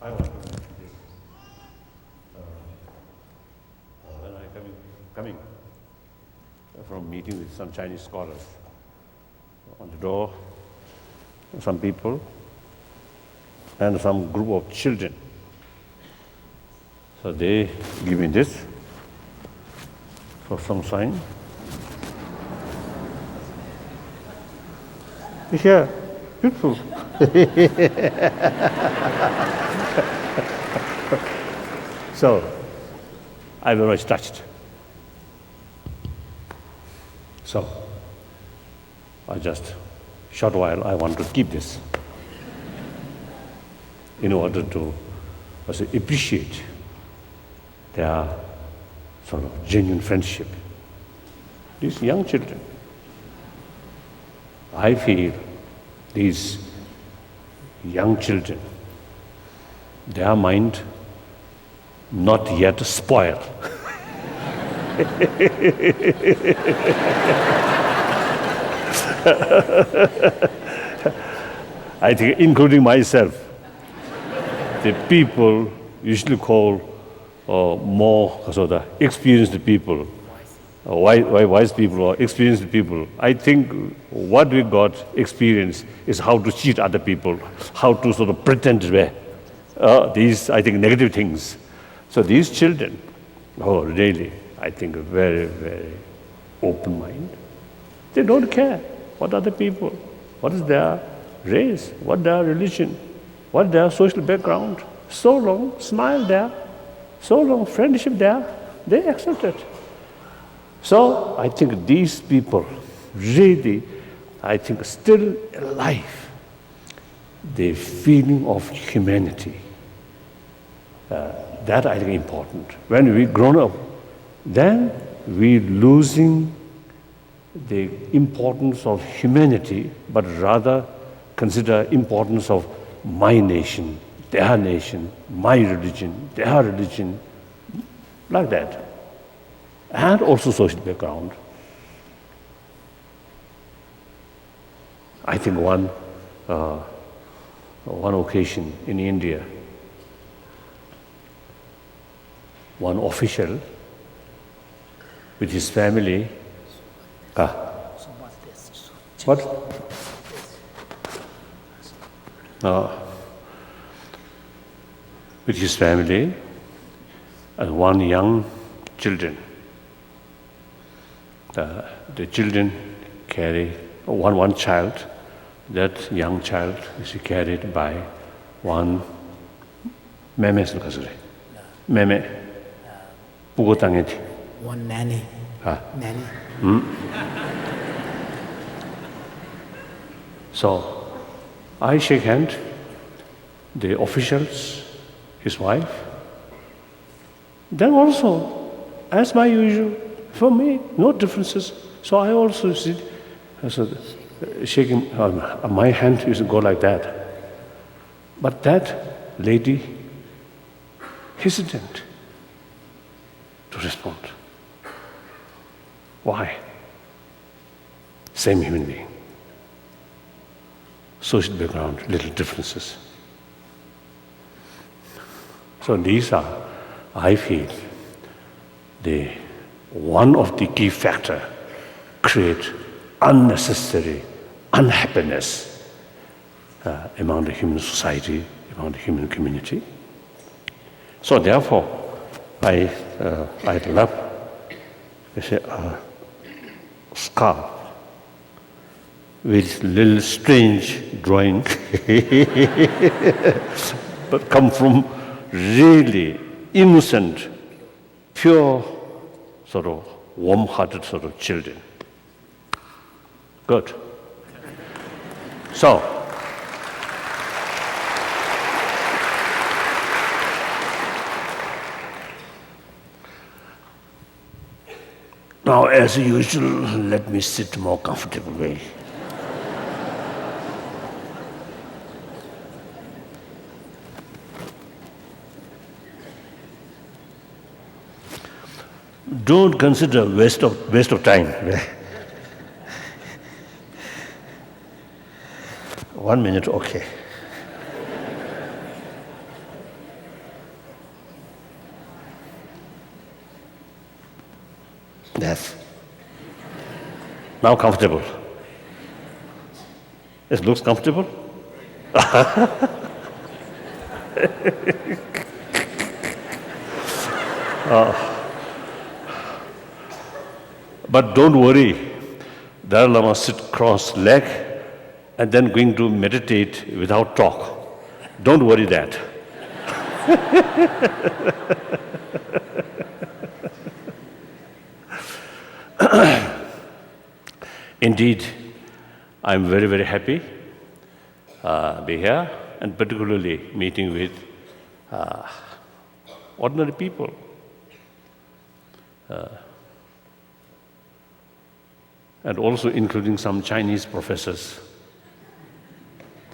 I want to mention this. When I coming from meeting with some Chinese scholars, on the door, some people and some group of children. So they give me this for some sign. Yeah, beautiful. So I was very touched. So I just, short while, I want to keep this in order to also appreciate their sort of genuine friendship. These young children, I feel these young children, their mind not yet spoiled. I think, including myself, the people usually call more sort of experienced people, wise people or experienced people. I think what we got experience is how to cheat other people, how to sort of pretend these, I think, negative things. So these children, really, I think, very, very open mind. They don't care what other people, what is their race, what their religion, what their social background. So long smile there, so long friendship there, they accept it. So I think these people really, I think, still alive, the feeling of humanity. That I think important. When we grown up, then we losing the importance of humanity, but rather consider importance of my nation, my religion, their religion, like that. And also social background. I think one occasion in India, one official with his family. What? With his family and one young children. The children carry one child. That young child is carried by one meme. One nanny. Nanny. So I shake hand, the officials, his wife. Then also, as my usual, for me, no differences. So I also sit, shaking, my hand used to go like that. But that lady, hesitant to respond. Why? Same human being. Social background, little differences. So these are, I feel, one of the key factors create unnecessary unhappiness among the human society, among the human community. So therefore, I love a scarf with little strange drawing, but come from really innocent, pure, sort of warm-hearted sort of children. Good. So, now as usual, let me sit more comfortably. Don't consider waste of time. 1 minute, okay. Now comfortable. It looks comfortable? But don't worry, Dalai Lama sit cross-legged and then going to meditate without talk. Don't worry that. Indeed, I'm very, very happy be here, and particularly meeting with ordinary people. And also including some Chinese professors,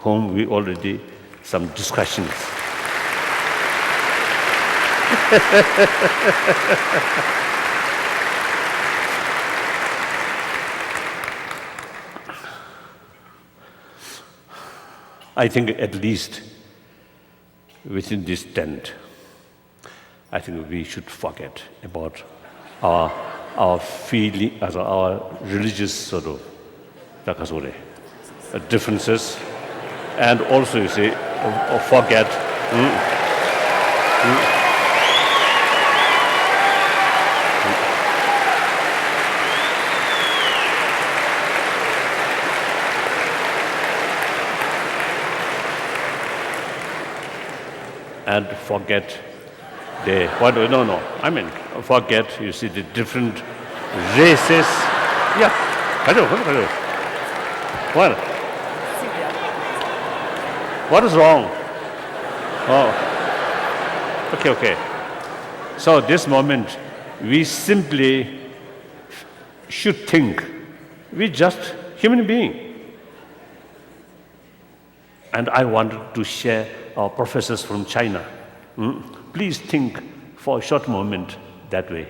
whom we already some discussions. I think at least within this tent, I think we should forget about our feeling, as our religious sort of differences, and also you say forget. And forget forget, you see, the different races. Yeah, what is wrong? Oh, okay. So this moment, we simply should think, we're just human being. And I wanted to share our professors from China. Please think for a short moment that way.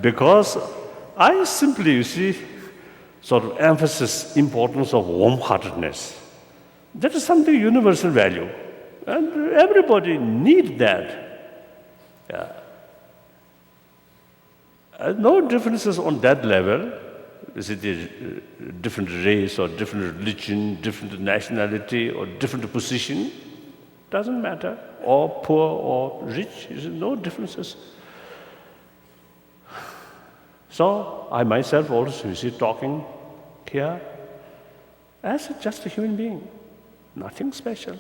Because I simply, you see, sort of emphasize importance of warm-heartedness. That is something universal value, and everybody needs that. No differences on that level. Is it a different race or different religion, different nationality or different position? Doesn't matter. Or poor or rich, no differences. So I myself also, you see, talking here as just a human being, nothing special.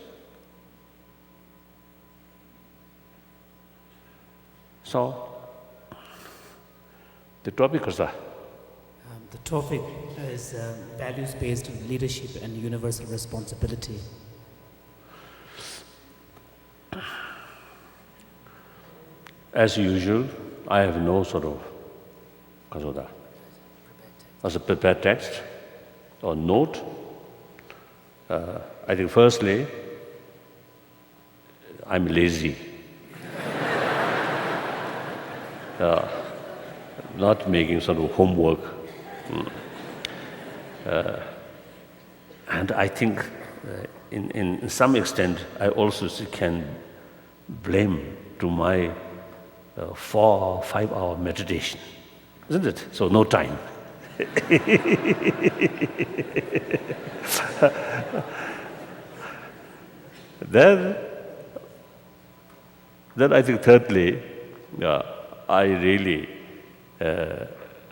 So the topic is that. The topic is values-based leadership and universal responsibility. As usual, I have no sort of as a prepared text or note. I think firstly, I'm lazy. Not making sort of homework. And I think in some extent I also can blame to my 4 or 5 hour meditation, isn't it? So no time. Then I think thirdly,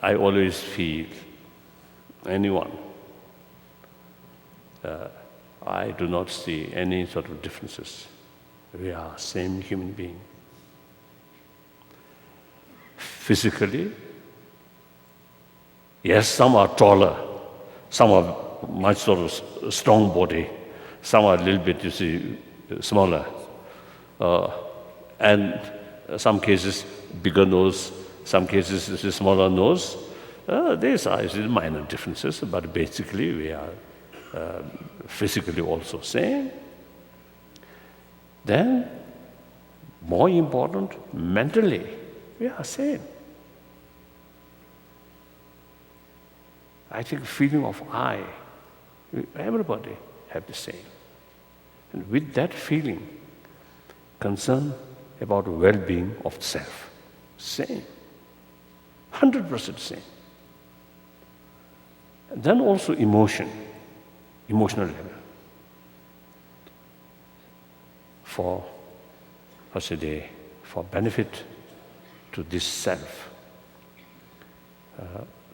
I always feel anyone, I do not see any sort of differences. We are same human being. Physically, yes, some are taller, some are much sort of strong body, some are a little bit, you see, smaller, and some cases bigger nose, some cases it's a smaller nose. These are minor differences, but basically we are physically also same. Then, more important, mentally, we are same. I think feeling of I, everybody have the same. And with that feeling, concern about well-being of self. Same. 100% same. And then also emotional level. For benefit to this self,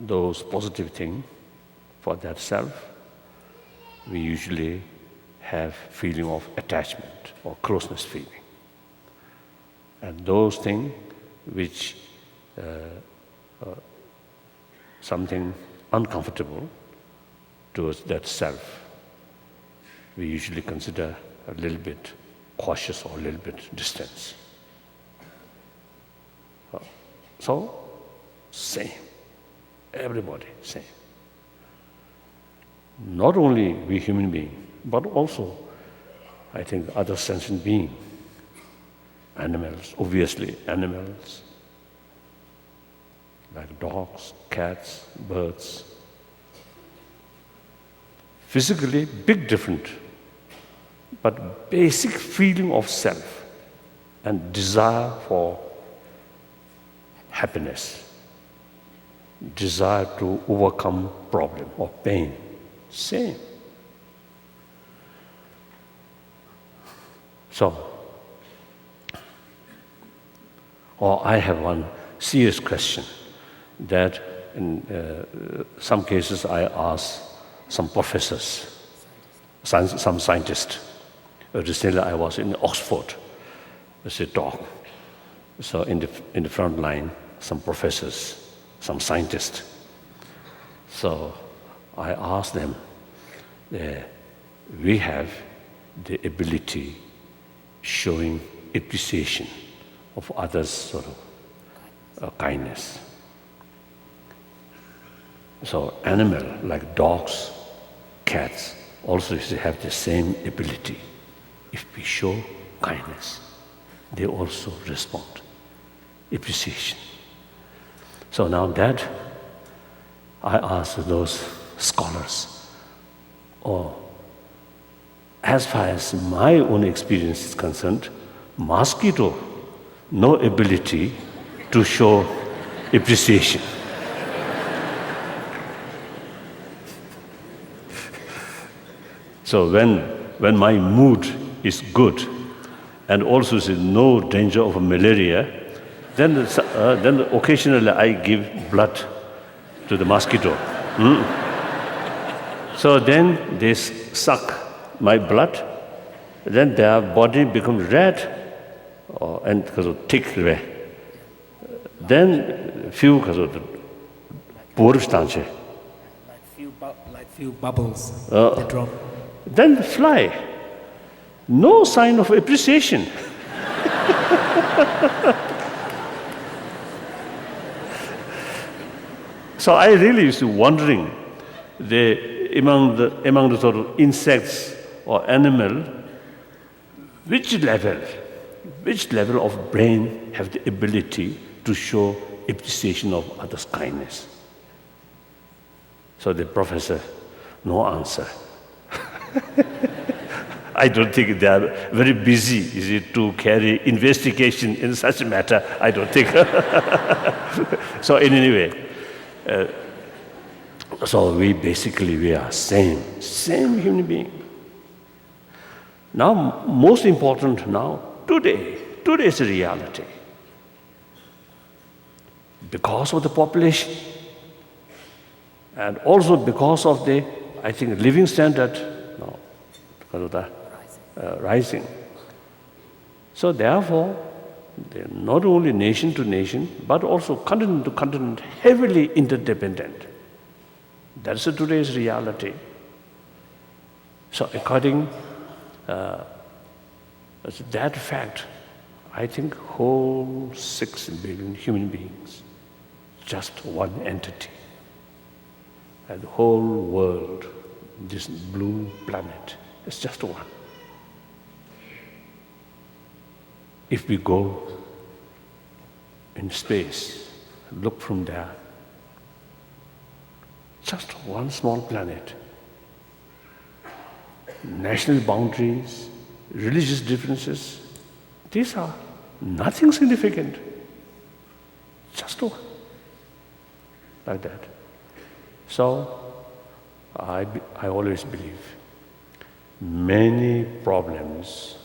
those positive things for that self, we usually have feeling of attachment or closeness feeling. And those things which something uncomfortable towards that self, we usually consider a little bit cautious or a little bit distance. So, same. Everybody, same. Not only we human beings, but also, I think, other sentient beings, animals, obviously animals, like dogs, cats, birds. Physically, big different, but basic feeling of self and desire for happiness, desire to overcome problem or pain, same. So, or I have one serious question that in some cases I ask some professors, some scientists. Recently I was in Oxford, as a talk. So in the front line, some professors, some scientists. So I asked them, we have the ability showing appreciation of others' sort of kindness. So animal like dogs, cats also have the same ability. If we show kindness, they also respond. Appreciation. So now that I ask those scholars, as far as my own experience is concerned, mosquito, no ability to show appreciation. So when my mood is good, and also is no danger of malaria, then occasionally I give blood to the mosquito. So then they suck my blood, then their body becomes red, and because of thick red. Then few because of the poor stanche. Like few bubbles that drop. Then fly. No sign of appreciation. So I really used to wondering among the sort of insects or animal, which level of brain have the ability to show appreciation of others' kindness? So the professor, no answer. I don't think they are very busy, is it, to carry investigation in such a matter? I don't think. So in any way, so we are same human being. Now, most important now, today's reality. Because of the population, and also because of the, I think, living standard, because of the rising. So therefore, not only nation to nation, but also continent to continent, heavily interdependent. That's today's reality. So according to that fact, I think whole 6 billion human beings, just one entity. And the whole world, this blue planet, is just one. If we go in space, look from there, just one small planet. National boundaries, religious differences, These are nothing significant. Just one. Like that. So, I always believe many problems,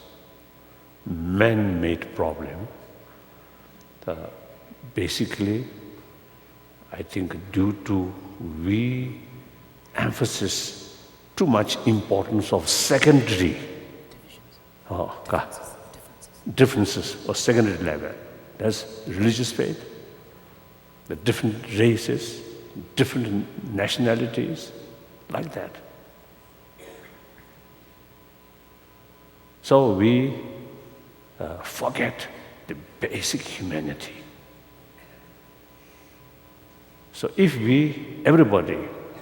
man-made problem, basically, I think due to we emphasis too much importance of secondary differences or secondary level. There's religious faith, the different races, different nationalities, like that. So we forget the basic humanity. So if everybody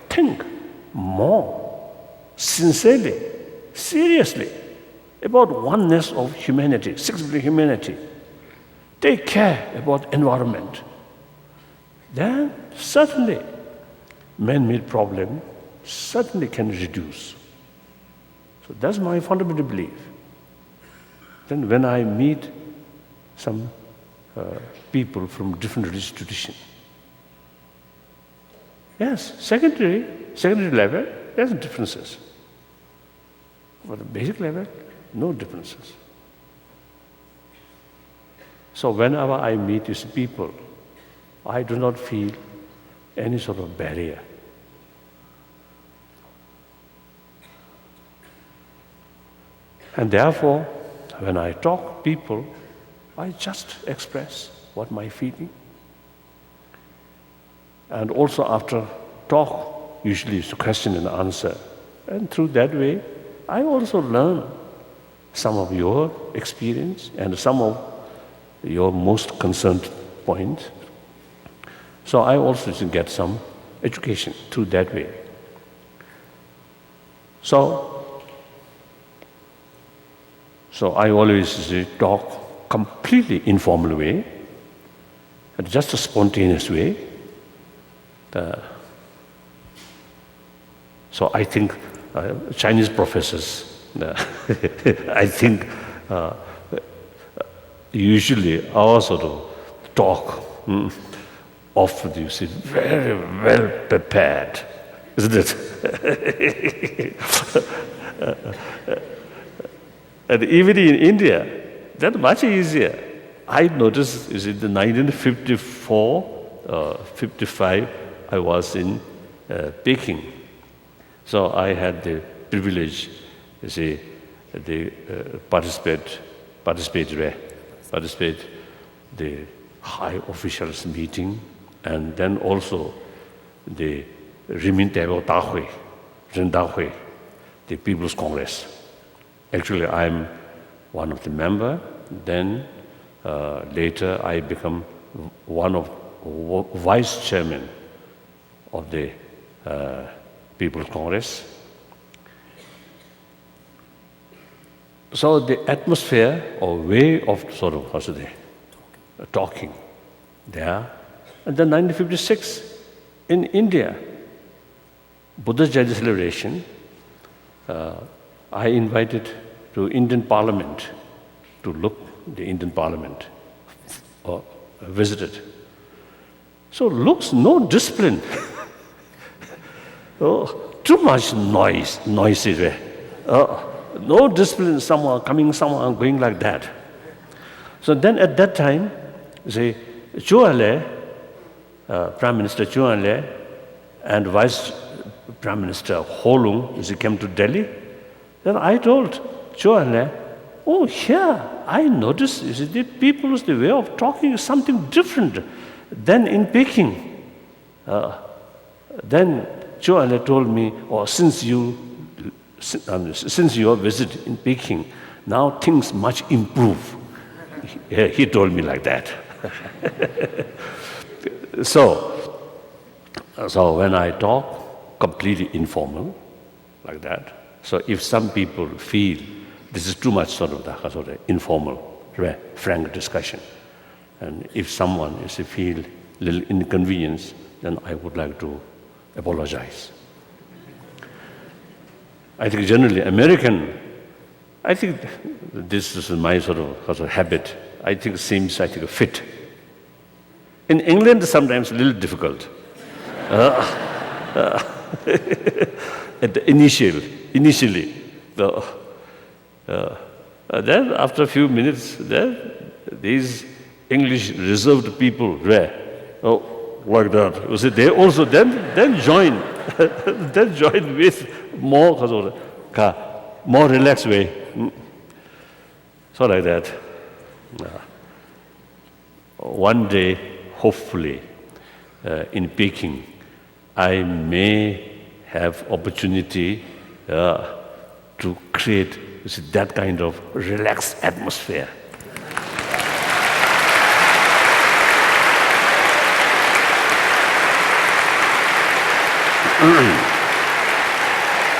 think more sincerely, seriously about oneness of humanity, 6 billion humanity, take care about environment, then certainly man-made problem certainly can reduce. So that's my fundamental belief. Then when I meet some people from different religious traditions, yes, secondary level, there's differences. But the basic level, no differences. So whenever I meet these people, I do not feel any sort of barrier. And therefore, when I talk to people, I just express what my feeling. And also after talk, usually it's a question and answer. And through that way, I also learn some of your experience and some of your most concerned points. So I also get some education through that way. So I always talk completely informal way, and just a spontaneous way. So I think Chinese professors, I think usually our sort of talk often you see very well prepared, isn't it? And even in India, that's much easier. I noticed, is it the 1954, 55, I was in Peking. So I had the privilege, you see, to participate the high officials meeting, and then also the Rindahui, the People's Congress. Actually, I'm one of the members. Then later, I become one of vice chairman of the People's Congress. So the atmosphere or way of sort of talking there. And then 1956 in India, Buddha Jayanti celebration. I invited to Indian Parliament to look the Indian Parliament, or visited. So looks no discipline. Too much noisy. No discipline, someone coming, someone going like that. So then at that time, the Prime Minister Zhou Enlai and Vice Prime Minister Holung, they came to Delhi. Then I told Zhou Enlai, here I noticed the people's the way of talking is something different than in Peking. Then Zhou Enlai told me, since your visit in Peking, now things much improve. He told me like that. So when I talk, completely informal, like that. So if some people feel this is too much sort of informal, frank discussion, and if someone feel a little inconvenience, then I would like to apologize. I think generally American, I think this is my sort of habit. I think seems fit. In England, sometimes a little difficult. At the initially, then after a few minutes, then these English reserved people were, like that. You see, they also then join, then join with more relaxed way. So like that. One day, hopefully, in Peking, I may have opportunity to create that kind of relaxed atmosphere.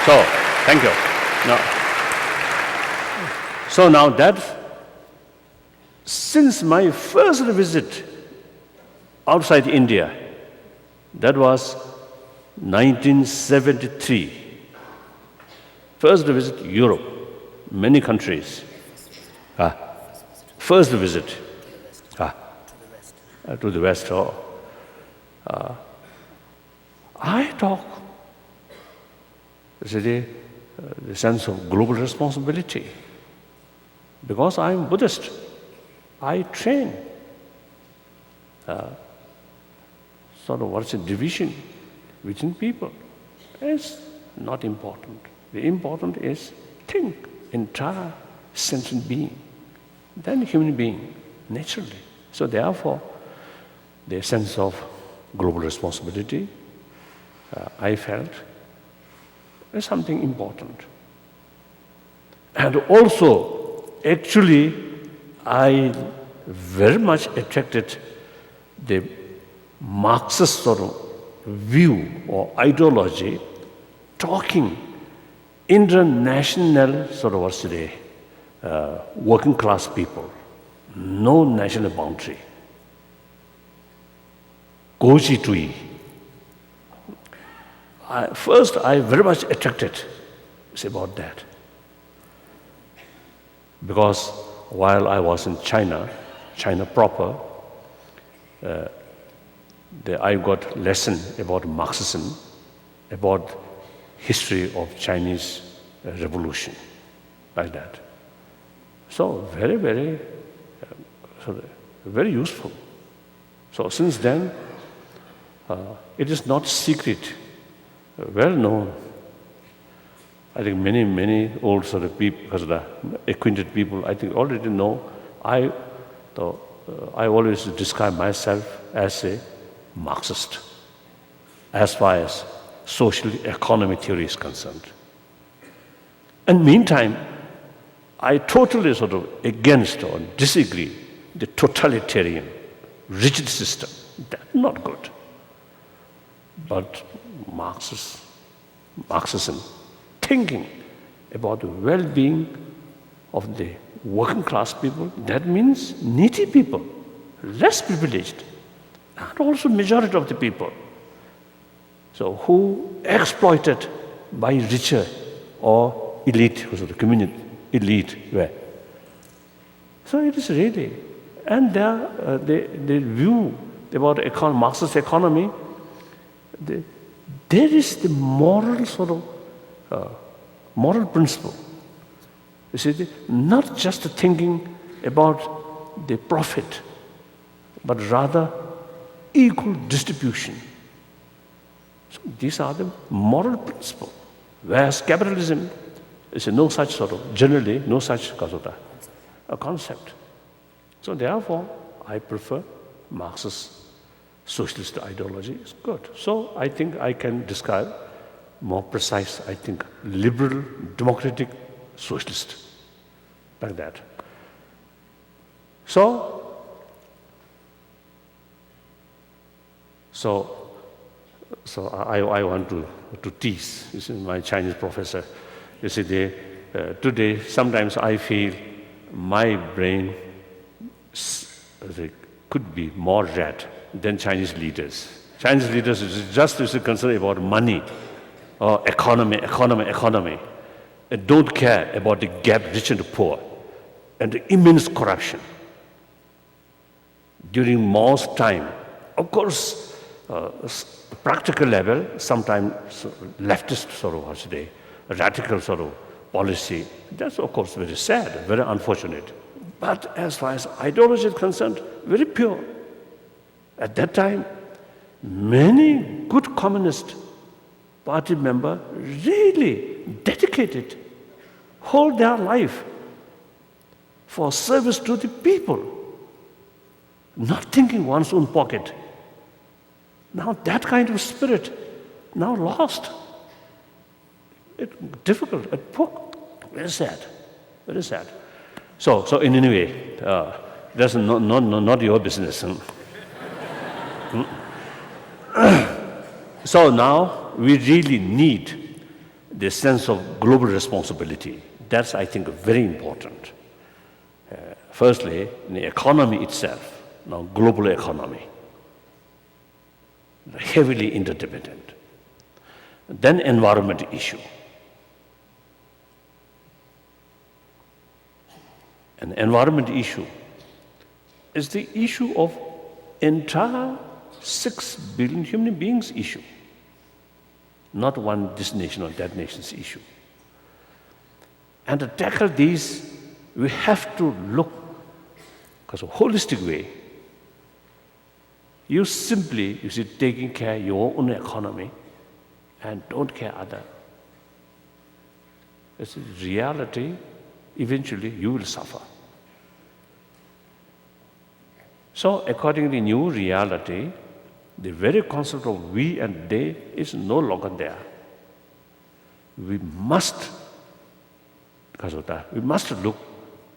So, thank you. So now that, since my first visit outside India, that was 1973. First visit Europe, many countries. First visit to the West. I talk the sense of global responsibility. Because I'm Buddhist, I train. Sort of what's the division within people? It's not important. The important is think, entire sentient being, then human being, naturally. So therefore, the sense of global responsibility, I felt, is something important. And also, actually, I very much attracted the Marxist sort of view or ideology, talking international sort of what's today, working class people, no national boundary. Goji Tui. First, I very much attracted about that. Because while I was in China proper, I got lesson about Marxism, about history of Chinese revolution, like that. So very, very, very useful. So since then, it is not secret, well known. I think many old sort of people, acquainted people, I think already know. I always describe myself as a Marxist, as far as social economy theory is concerned. And meantime, I totally sort of against or disagree the totalitarian, rigid system. That's not good. But Marxism, thinking about the well-being of the working class people, that means needy people, less privileged, and also majority of the people. So who exploited by richer or elite, the community elite were. So it is really, and the view about Marxist economy, there is the moral sort of moral principle. You see, not just thinking about the profit, but rather equal distribution. So these are the moral principle. Whereas capitalism is no such sort of, generally no such a concept. So therefore, I prefer Marxist socialist ideology is good. So I think I can describe more precise, I think, liberal, democratic, socialist, like that. So I want to tease. You see, my Chinese professor, you see, today sometimes I feel my brain could be more red than Chinese leaders. Chinese leaders is just concerned about money or economy. and don't care about the gap rich and poor and the immense corruption. During Mao's time, of course, practical level, sometimes leftist sort of, what today, radical sort of policy, that's of course very sad, very unfortunate. But as far as ideology is concerned, very pure. At that time, many good Communist Party members really dedicated whole their life for service to the people, not thinking one's own pocket. Now that kind of spirit now lost. It's difficult, very sad, very sad. So in any way, that's not your business. So now we really need the sense of global responsibility. That's, I think, very important. Firstly, in the economy itself, now global economy, heavily interdependent. Then environment issue. An environment issue is the issue of entire 6 billion human beings issue, not one this nation or that nation's issue. And to tackle these, we have to look because a holistic way. You simply, taking care of your own economy and don't care other. It's a reality. Eventually, you will suffer. So, according to the new reality, the very concept of we and they is no longer there. We must, because of that, we must look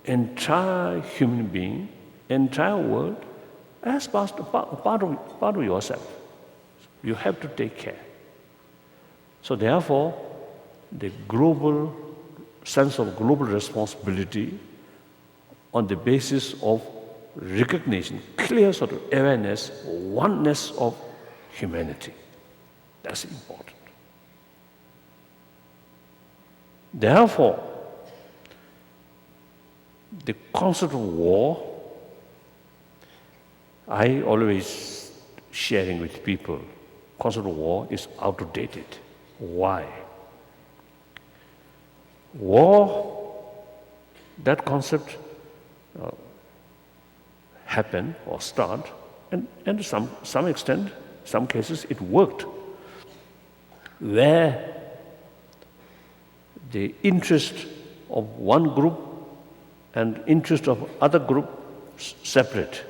entire human being, entire world, as part of yourself. You have to take care. So therefore, the global sense of global responsibility on the basis of recognition, clear sort of awareness, oneness of humanity. That's important. Therefore, the concept of war, I always sharing with people, concept of war is outdated. Why? War, that concept happen or start, and to some extent, some cases it worked, where the interest of one group and interest of other group separate,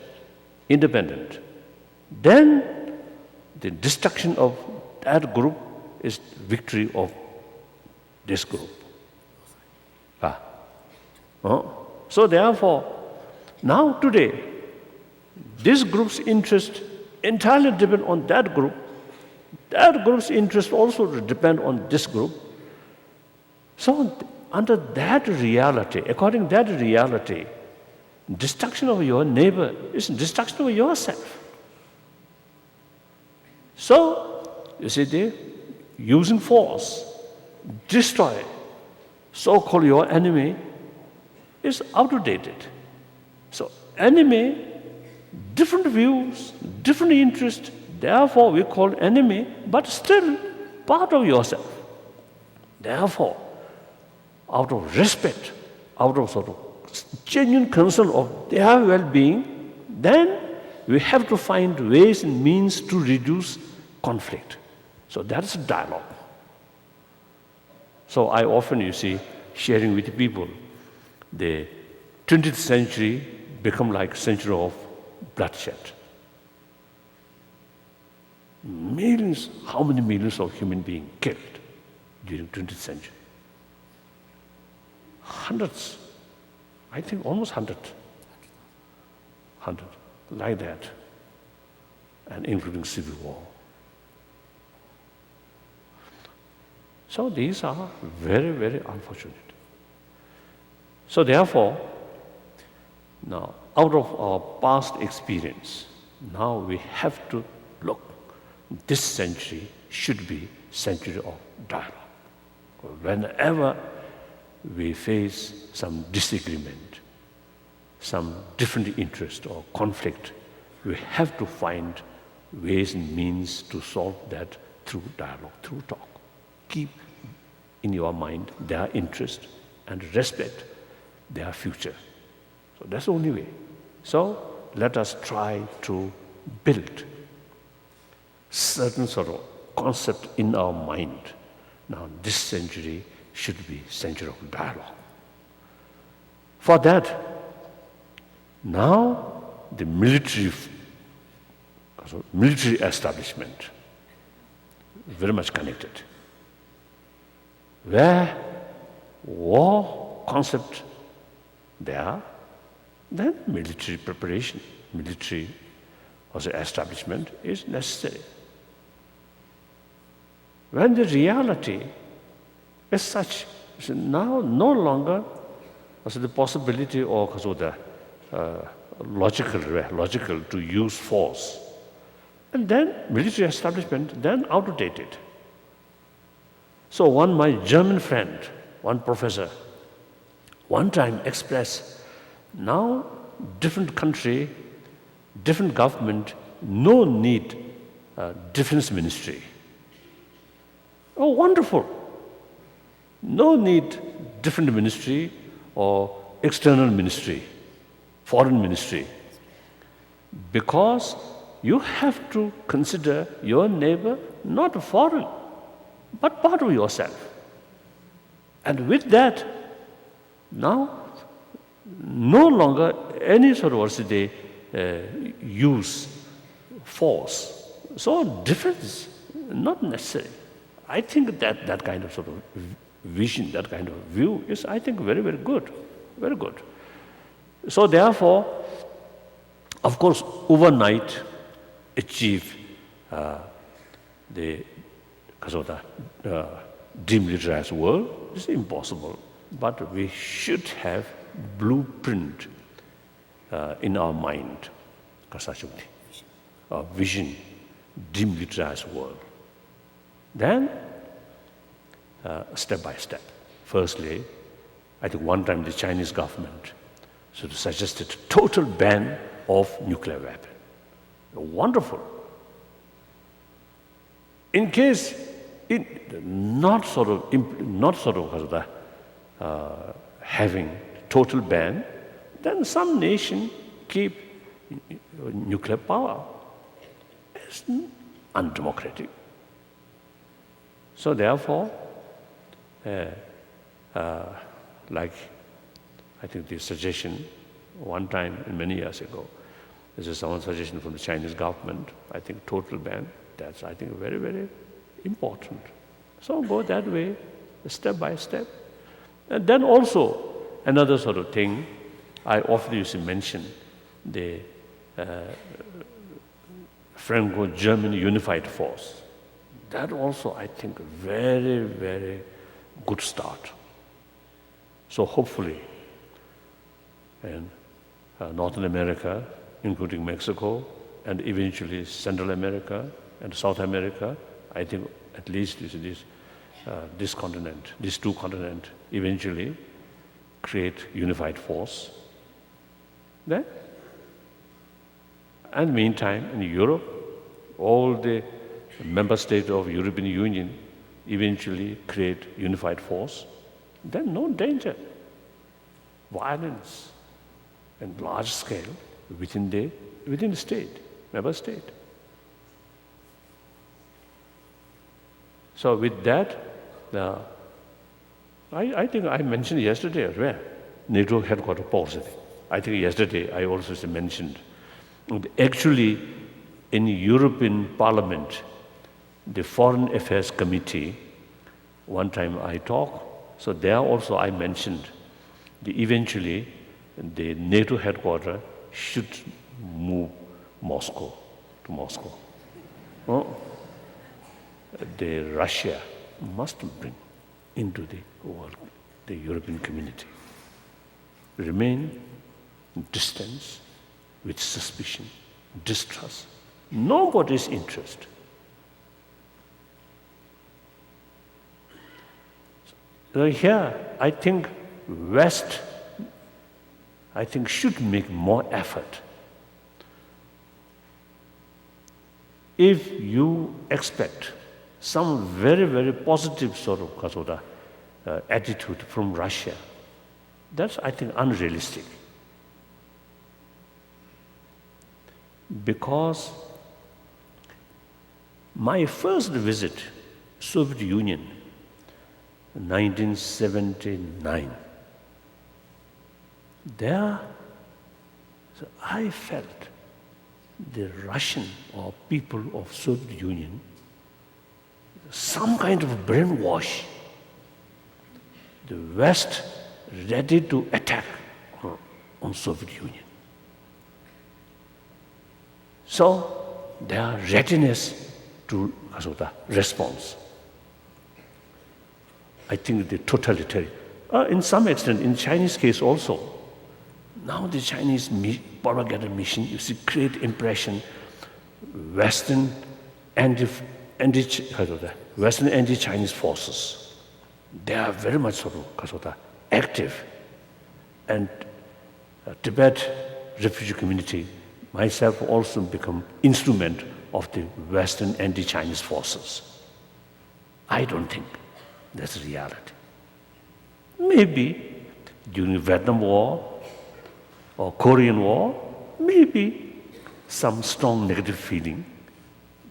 independent. Then the destruction of that group is victory of this group. So therefore, now today, this group's interest entirely depend on that group. That group's interest also depend on this group. So under that reality, according to that reality, destruction of your neighbor is destruction of yourself. So, you see, they using force, destroy so-called your enemy is outdated. So enemy, different views, different interests, therefore we call enemy, but still part of yourself. Therefore, out of respect, out of sort of genuine concern of their well-being, then we have to find ways and means to reduce conflict. So that's a dialogue. So I often, you see, sharing with people, the 20th century become like century of bloodshed. Millions, how many millions of human beings killed during 20th century? Hundreds, I think almost 100, like that, and including civil war. So these are very, very unfortunate. So therefore, now out of our past experience, now we have to look, this century should be century of dialogue. Whenever we face some disagreement, some different interest or conflict, we have to find ways and means to solve that through dialogue, through talk. Keep in your mind their interest and respect their future. So that's the only way. So let us try to build certain sort of concept in our mind. Now this century should be century of dialogue. For that, now the military establishment very much connected. Where war concept there, then military preparation, military also establishment is necessary. When the reality is such, now no longer also the possibility or also the logical to use force. And then military establishment, then outdated. So my German friend, one professor, one time expressed, now different country, different government, no need defense ministry. Oh, wonderful. No need different ministry or external ministry, foreign ministry. Because you have to consider your neighbor not foreign, but part of yourself. And with that, now, no longer any sort of use force. So difference, not necessary. I think that kind of sort of vision, that kind of view is, I think, very, very good. Very good. So therefore, of course, overnight achieve the demilitarized world is impossible. But we should have blueprint in our mind, a vision, demilitarized world. Then, step by step. Firstly, I think one time the Chinese government suggested total ban of nuclear weapon. Wonderful. In case not having total ban, then some nation keep nuclear power. It's undemocratic. So therefore, like I think the suggestion one time many years ago, this is someone's suggestion from the Chinese government, I think total ban, that's I think very, very important. So go that way, step by step. And then also, another sort of thing, I often used to mention the Franco-German unified force. That also, I think, very, very good start. So hopefully, in Northern America, including Mexico, and eventually Central America and South America, I think at least this continent, these two continents, eventually create unified force. Then, and meantime, in Europe, all the member states of European Union eventually create unified force. Then no danger. Violence and large scale within the state, member state. So with that, I think I mentioned yesterday as well, NATO headquarters policy. I think yesterday I also mentioned, actually in European Parliament, the Foreign Affairs Committee, one time I talked, so there also I mentioned eventually the NATO headquarters should move to Moscow. The Russia must bring into the world, the European community. Remain distance with suspicion, distrust, nobody's interest. Here, I think West, should make more effort. If you expect some very, very positive sort of attitude from Russia, that's, I think, unrealistic. Because my first visit Soviet Union, 1979, there, so I felt the Russian or people of Soviet Union, some kind of brainwash, the West ready to attack on Soviet Union. So their readiness to response. I think the totalitarian, in some extent, in Chinese case also, now the Chinese propaganda mission, you see, create impression, Western anti-Chinese forces. They are very much sort of active. And Tibet refugee community, myself also become instrument of the Western anti-Chinese forces. I don't think that's reality. Maybe during the Vietnam War or Korean War, maybe some strong negative feeling.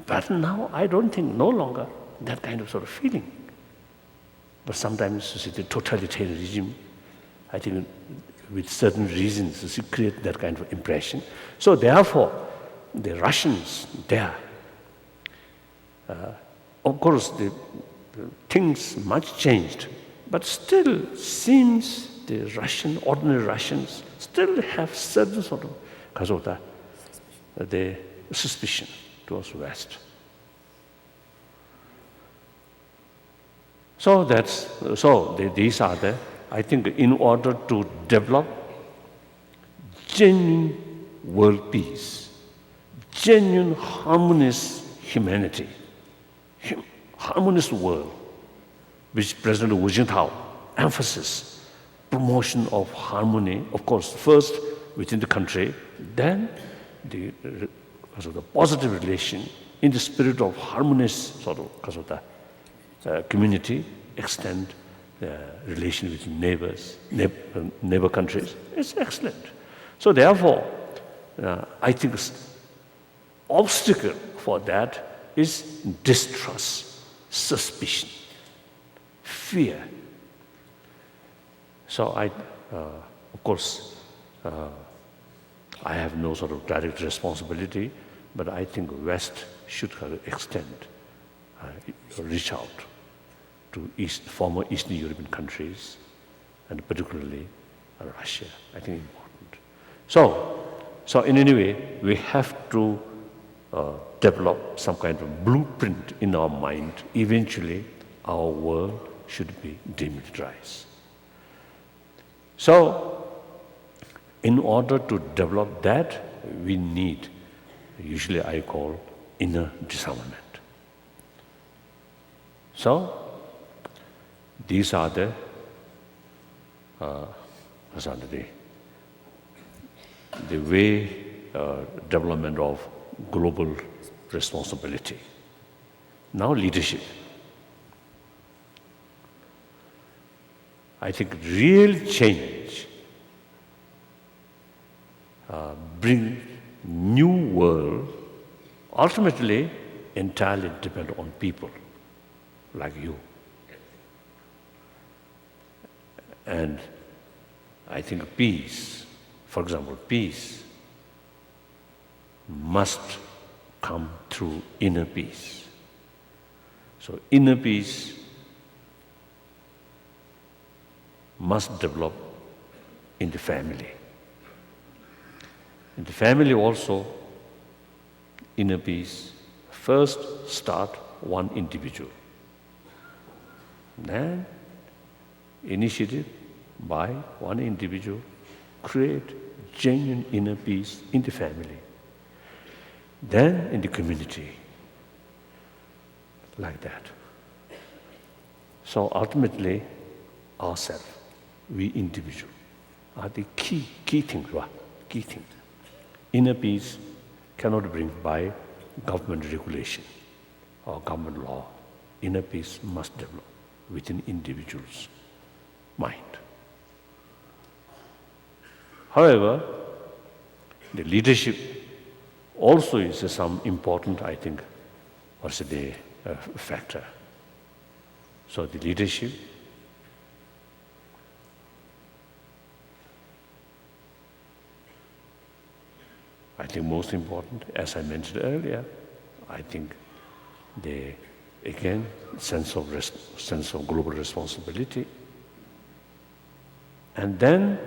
But now I don't think no longer that kind of sort of feeling. But sometimes you see the totalitarian regime, I think with certain reasons, you see, create that kind of impression. So therefore, the Russians there, of course, the things much changed, but still seems the ordinary Russians still have certain sort of the suspicion towards West. So these are the, I think, in order to develop genuine world peace, genuine harmonious humanity, harmonious world, which President Wu Jintao emphasizes, promotion of harmony, of course, first within the country, then the positive relation in the spirit of harmonious sort of community, extend relation with neighbor countries. It's excellent. So therefore, I think obstacle for that is distrust, suspicion, fear. So of course, I have no sort of direct responsibility, but I think West should extend, reach out to former Eastern European countries, and particularly Russia. I think important. So in any way, we have to develop some kind of blueprint in our mind. Eventually, our world should be demilitarized. So, in order to develop that, we need, usually I call, inner disarmament. So, these are the way development of global responsibility. Now leadership. I think real change bring new world, ultimately entirely depend on people like you. And I think peace, for example, peace must come through inner peace. So inner peace must develop in the family. In the family also, inner peace first start one individual. Then initiative by one individual create genuine inner peace in the family. Then in the community, like that. So ultimately, ourselves, we individual, are the key things, right? Key things. Inner peace cannot bring by government regulation or government law. Inner peace must develop within individuals' mind. However, the leadership also is some important, I think, factor. So the leadership, I think most important, as I mentioned earlier, I think the, again, sense of global responsibility. And then,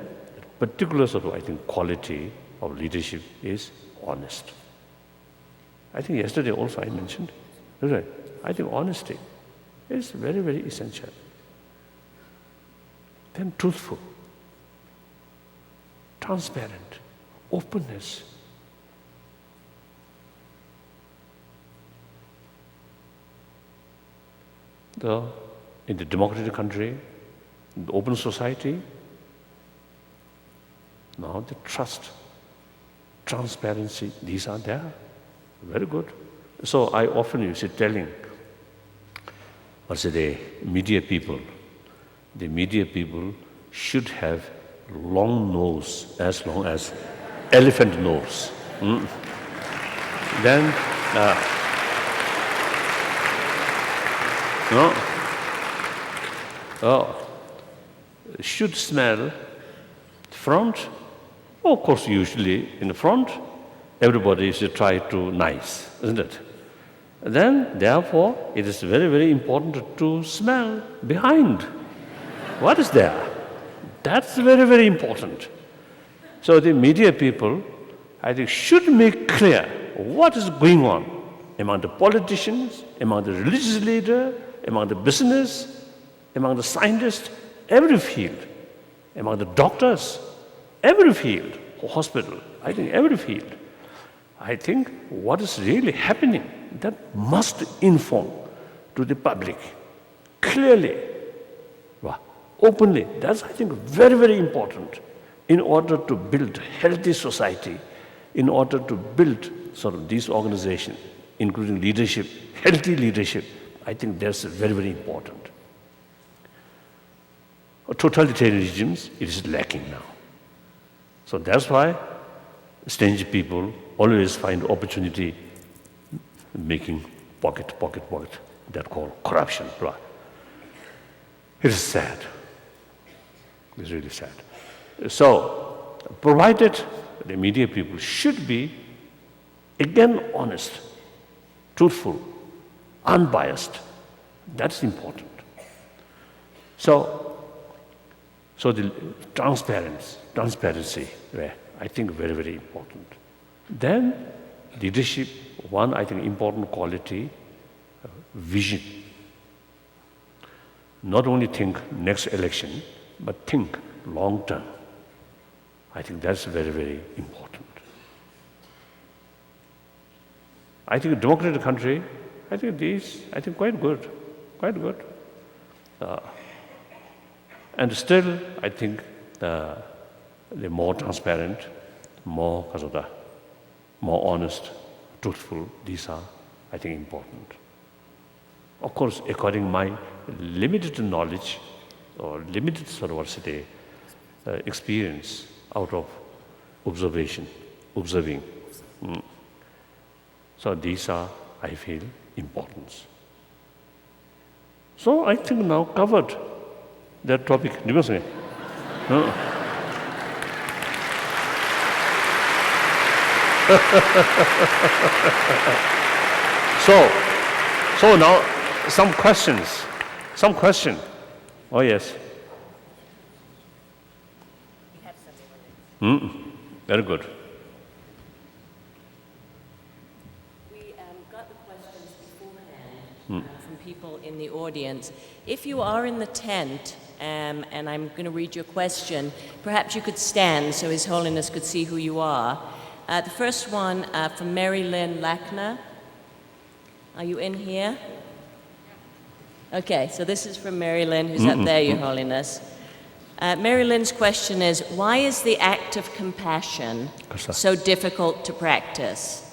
particular I think, quality of leadership is honest. I think yesterday also I mentioned, right? I think honesty is very, very essential. Then truthful, transparent, openness. In the democratic country, the open society, now the trust, transparency, these are there. Very good. So I often used to telling, the media people should have long nose, as long as elephant nose. Then, should smell front. Of course, usually in the front, everybody should try to nice, isn't it? Then, therefore, it is very, very important to smell behind. What is there? That's very, very important. So the media people, I think, should make clear what is going on among the politicians, among the religious leaders, among the business, among the scientists, every field, among the doctors, every field, hospital, I think every field. I think what is really happening, that must inform to the public clearly, openly. That's, I think, very, very important in order to build healthy society, in order to build these organizations, including leadership, healthy leadership. I think that's very, very important. Totalitarian regimes, it is lacking now. So that's why stingy people always find opportunity making pocket, that called corruption. It is sad. It's really sad. So, provided the media people should be, again, honest, truthful, unbiased. That's important. So the transparency, I think very, very important. Then leadership, one, I think, important quality, vision. Not only think next election, but think long term. I think that's very, very important. I think a democratic country, I think quite good. And still, I think they're more transparent, more honest, truthful. These are, I think, important. Of course, according to my limited knowledge or limited experience out of observing. So these are, I feel, important. So I think now covered that topic. So now some questions. Oh yes. Very good. We got the questions beforehand from people in the audience. If you are in the tent, and I'm going to read your question, perhaps you could stand so His Holiness could see who you are. The first one from Mary Lynn Lackner. Are you in here? Okay, so this is from Mary Lynn, who's up there, Your Holiness. Mary Lynn's question is, why is the act of compassion so difficult to practice?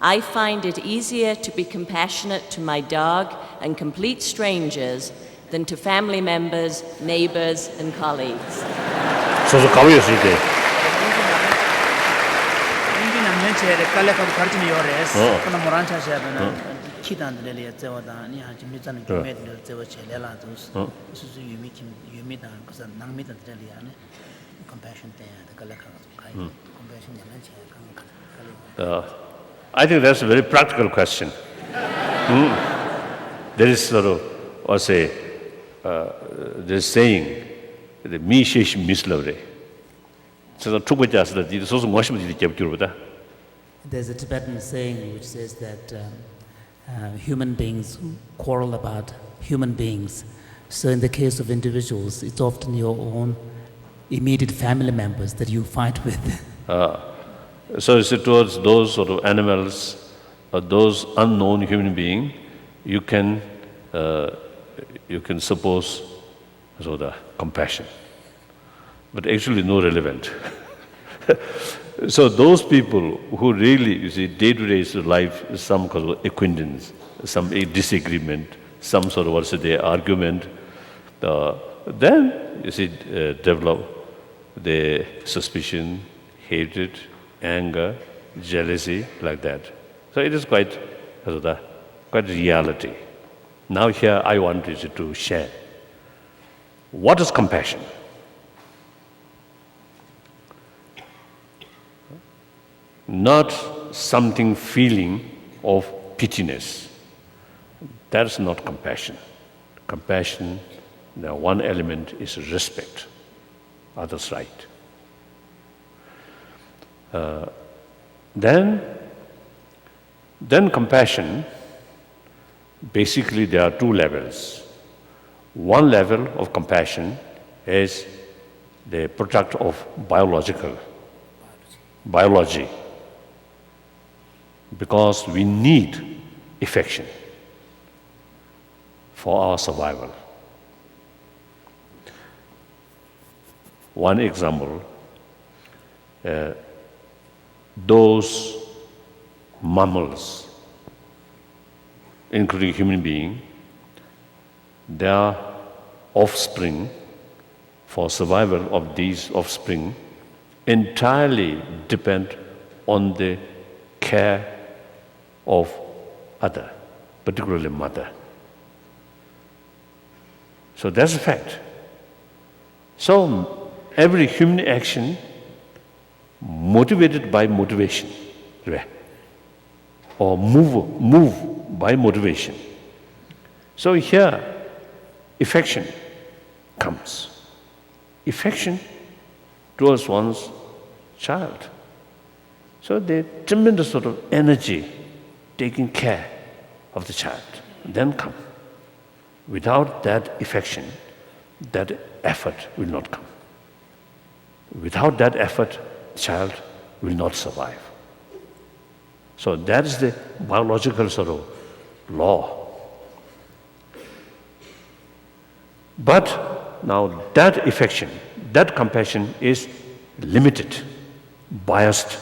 I find it easier to be compassionate to my dog and complete strangers than to family members, neighbors, and colleagues. So 가보였을 때. 인기 남는 제를 깔래가고 가르치는 요래서 그나 모란 차시하면은 키단들에 제와다 아니 하지 미자는 교매들 제와 제래라도 수수 유미다 그래서 낭미들이 안에 compassion 때 깔래가고 가이 compassion 내는 제 I think that's a very practical question. There is sort of, or say, there's saying, the me shesh mislove. So two good just that so much of the There's a Tibetan saying which says that human beings quarrel about human beings. So in the case of individuals, it's often your own immediate family members that you fight with. So it's towards those sort of animals or those unknown human beings, you can suppose sort of compassion, but actually no relevant. So those people who really, you see, day-to-day life, some kind of acquaintance, some disagreement, some sort of what's the argument, then you see develop the suspicion, hatred, anger, jealousy, like that. So it is quite reality. Now here I wanted to share. What is compassion? Not something feeling of pityness. That is not compassion. Compassion, the one element is respect, others' right. Then compassion, basically there are two levels. One level of compassion is the product of biology, because we need affection for our survival. One example, those mammals, including human beings, their offspring, for survival of these offspring, entirely depend on the care of other, particularly mother. So that's a fact. So every human action motivated by motivation, or move by motivation. So here, affection comes. Affection towards one's child. So the tremendous sort of energy taking care of the child then come. Without that affection, that effort will not come. Without that effort, child will not survive. So that is the biological sort of law. But now that affection, that compassion is limited, biased,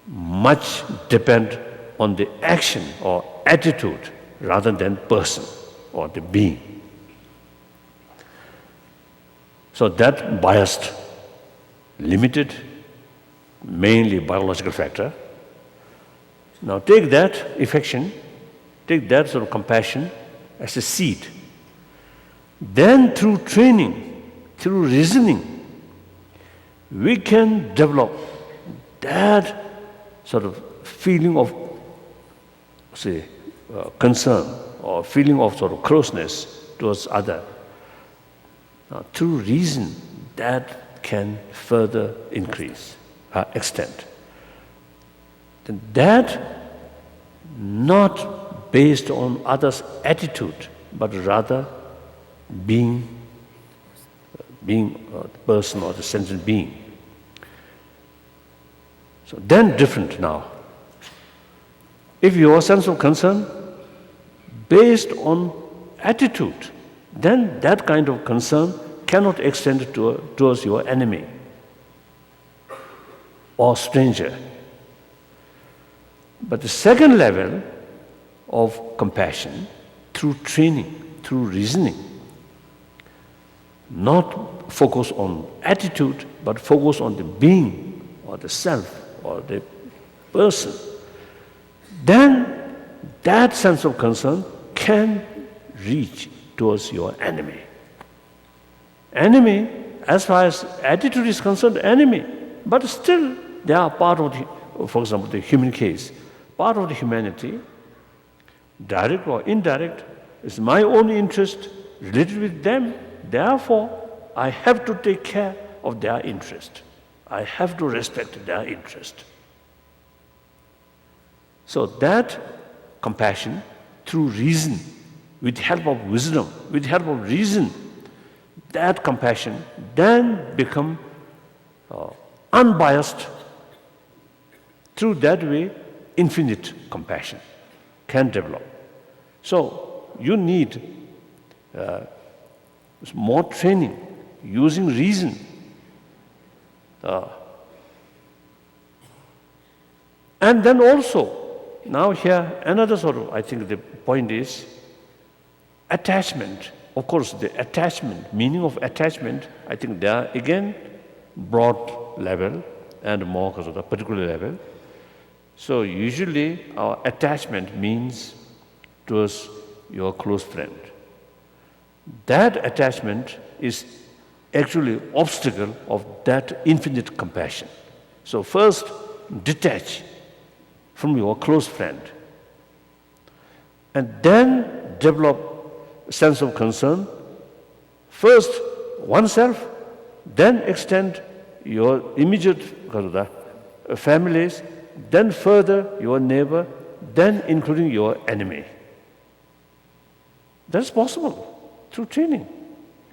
much depend on the action or attitude rather than person or the being. So that biased, limited, mainly biological factor. Now take that affection, take that sort of compassion as a seed. Then through training, through reasoning, we can develop that sort of feeling of, say, concern or feeling of sort of closeness towards other. Now, through reason, that can further increase, extend. Then that not based on others' attitude, but rather being the person or the sentient being. So then different now. If your sense of concern based on attitude, then that kind of concern cannot extend towards your enemy or stranger. But the second level of compassion, through training, through reasoning, not focus on attitude, but focus on the being or the self or the person, then that sense of concern can reach towards your enemy. Enemy, as far as attitude is concerned, enemy, but still they are part of the, for example, the human case, part of the humanity, direct or indirect, is my own interest related with them. Therefore, I have to take care of their interest. I have to respect their interest. So that compassion through reason, with help of wisdom, with help of reason, that compassion then become unbiased. Through that way, infinite compassion can develop. So you need more training using reason. And then also, now here another sort of, I think the point is attachment. Of course, the attachment, meaning of attachment, I think there are again broad level and more sort of particular level. So usually our attachment means towards your close friend. That attachment is actually obstacle of that infinite compassion. So first, detach from your close friend, and then develop a sense of concern. First, oneself, then extend your immediate families, then further your neighbor, then including your enemy. That's possible through training.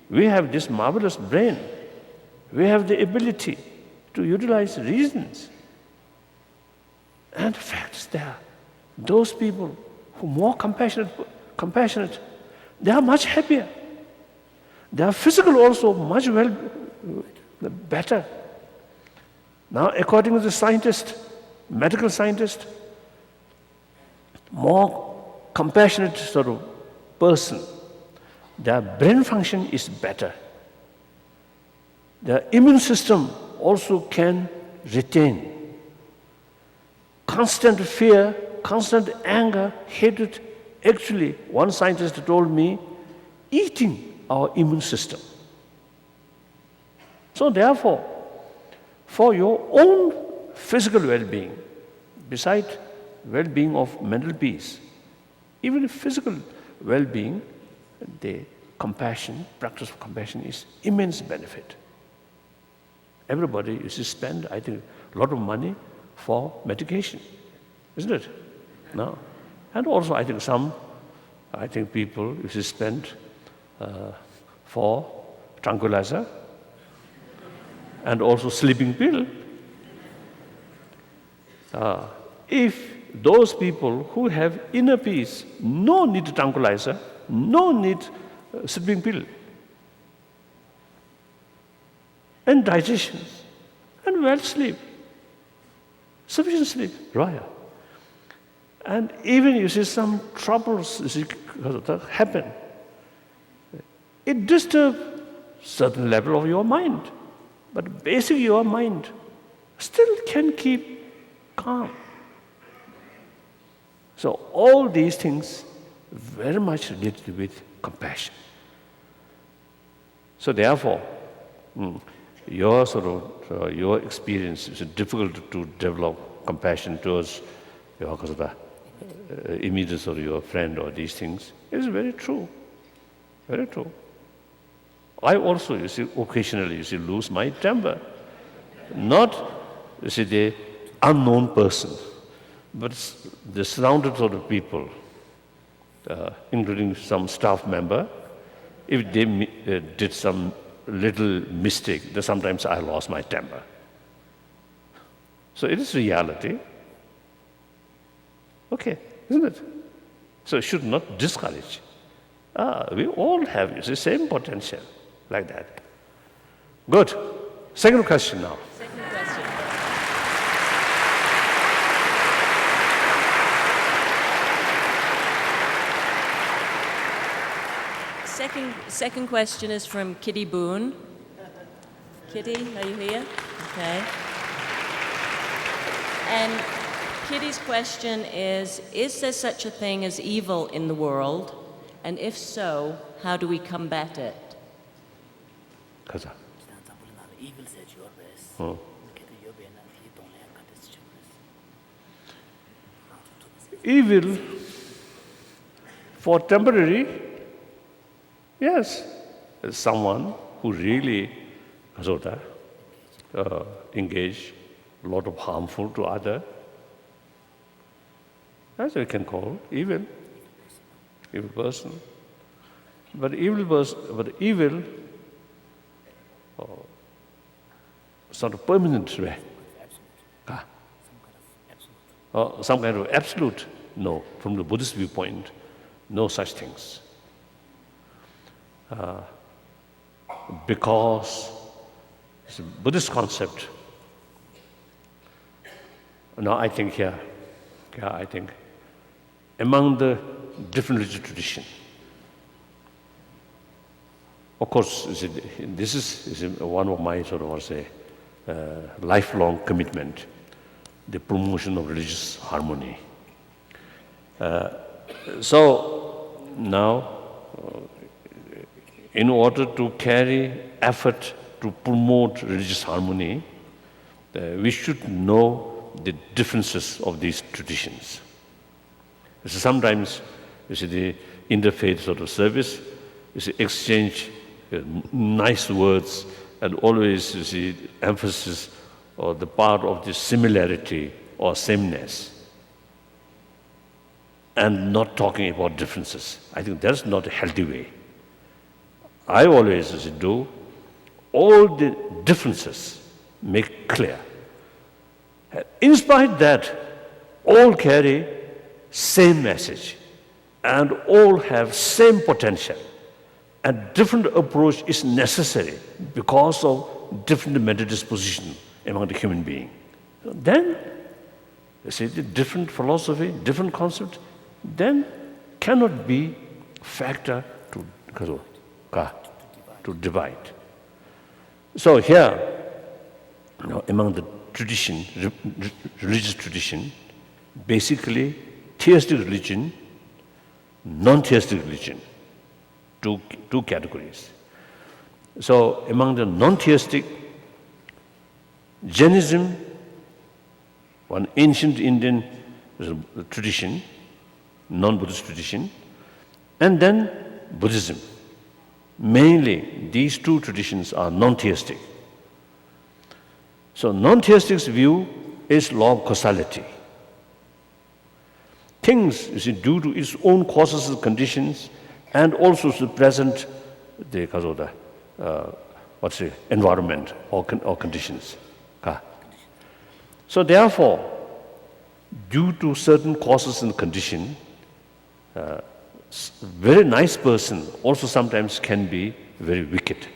We have this marvelous brain. We have the ability to utilize reasons. And facts there. Those people who are more compassionate, they are much happier. Their physical also much better. Now, according to the scientist, medical scientist, more compassionate sort of person, their brain function is better. Their immune system also can retain. Constant fear, constant anger, hatred, actually, one scientist told me, eating our immune system. So therefore, for your own physical well-being, besides well-being of mental peace, even physical well-being, the compassion, practice of compassion is immense benefit. Everybody used to spend, I think, a lot of money for medication, isn't it? No. And also, I think people used to spend for tranquilizer and also sleeping pill. If those people who have inner peace, no need tranquilizer, no need sleeping pill, and digestion, and well sleep, sufficient sleep, raya. And even you see some troubles happen, it disturbs certain level of your mind, but basically your mind still can keep calm. So all these things very much related with compassion. So therefore, your experience is difficult to develop compassion towards your immediate or your friend or these things. It is very true, very true. I also, occasionally, lose my temper. Not, the unknown person, but the surrounded sort of people, including some staff member, if they did some little mistake, then sometimes I lost my temper. So it is reality. Okay, isn't it? So should not discourage. We all have the same potential, like that. Good. Second question now. Second question. Second question is from Kitty Boone. Kitty, are you here? Okay. And Kitty's question is there such a thing as evil in the world? And if so, how do we combat it? 가자. Evil for temporary, yes, someone who really engage a lot of harmful to other. That's what we can call evil person. But evil sort of permanent way. Some kind of absolute? No, from the Buddhist viewpoint, no such things. Because it's a Buddhist concept. Now I think among the different religious traditions, of course, this is one of my lifelong commitment, the promotion of religious harmony. So now, in order to carry effort to promote religious harmony, we should know the differences of these traditions. So sometimes, the interfaith service, exchange nice words and always emphasis on the part of the similarity or sameness, and not talking about differences. I think that's not a healthy way. I always do all the differences make clear. In spite that, all carry same message and all have same potential. A different approach is necessary because of different mental disposition among the human being. Then, the different philosophy, different concept, then cannot be factor to divide. So here, among the tradition, religious tradition, basically theistic religion, non-theistic religion, two categories. So among the non-theistic, Jainism, one ancient Indian tradition, non-Buddhist tradition, and then Buddhism. Mainly, these two traditions are non-theistic. So non-theistic's view is law of causality. Things, due to its own causes and conditions, and also to present the environment or conditions. So therefore, due to certain causes and conditions, very nice person also sometimes can be very wicked,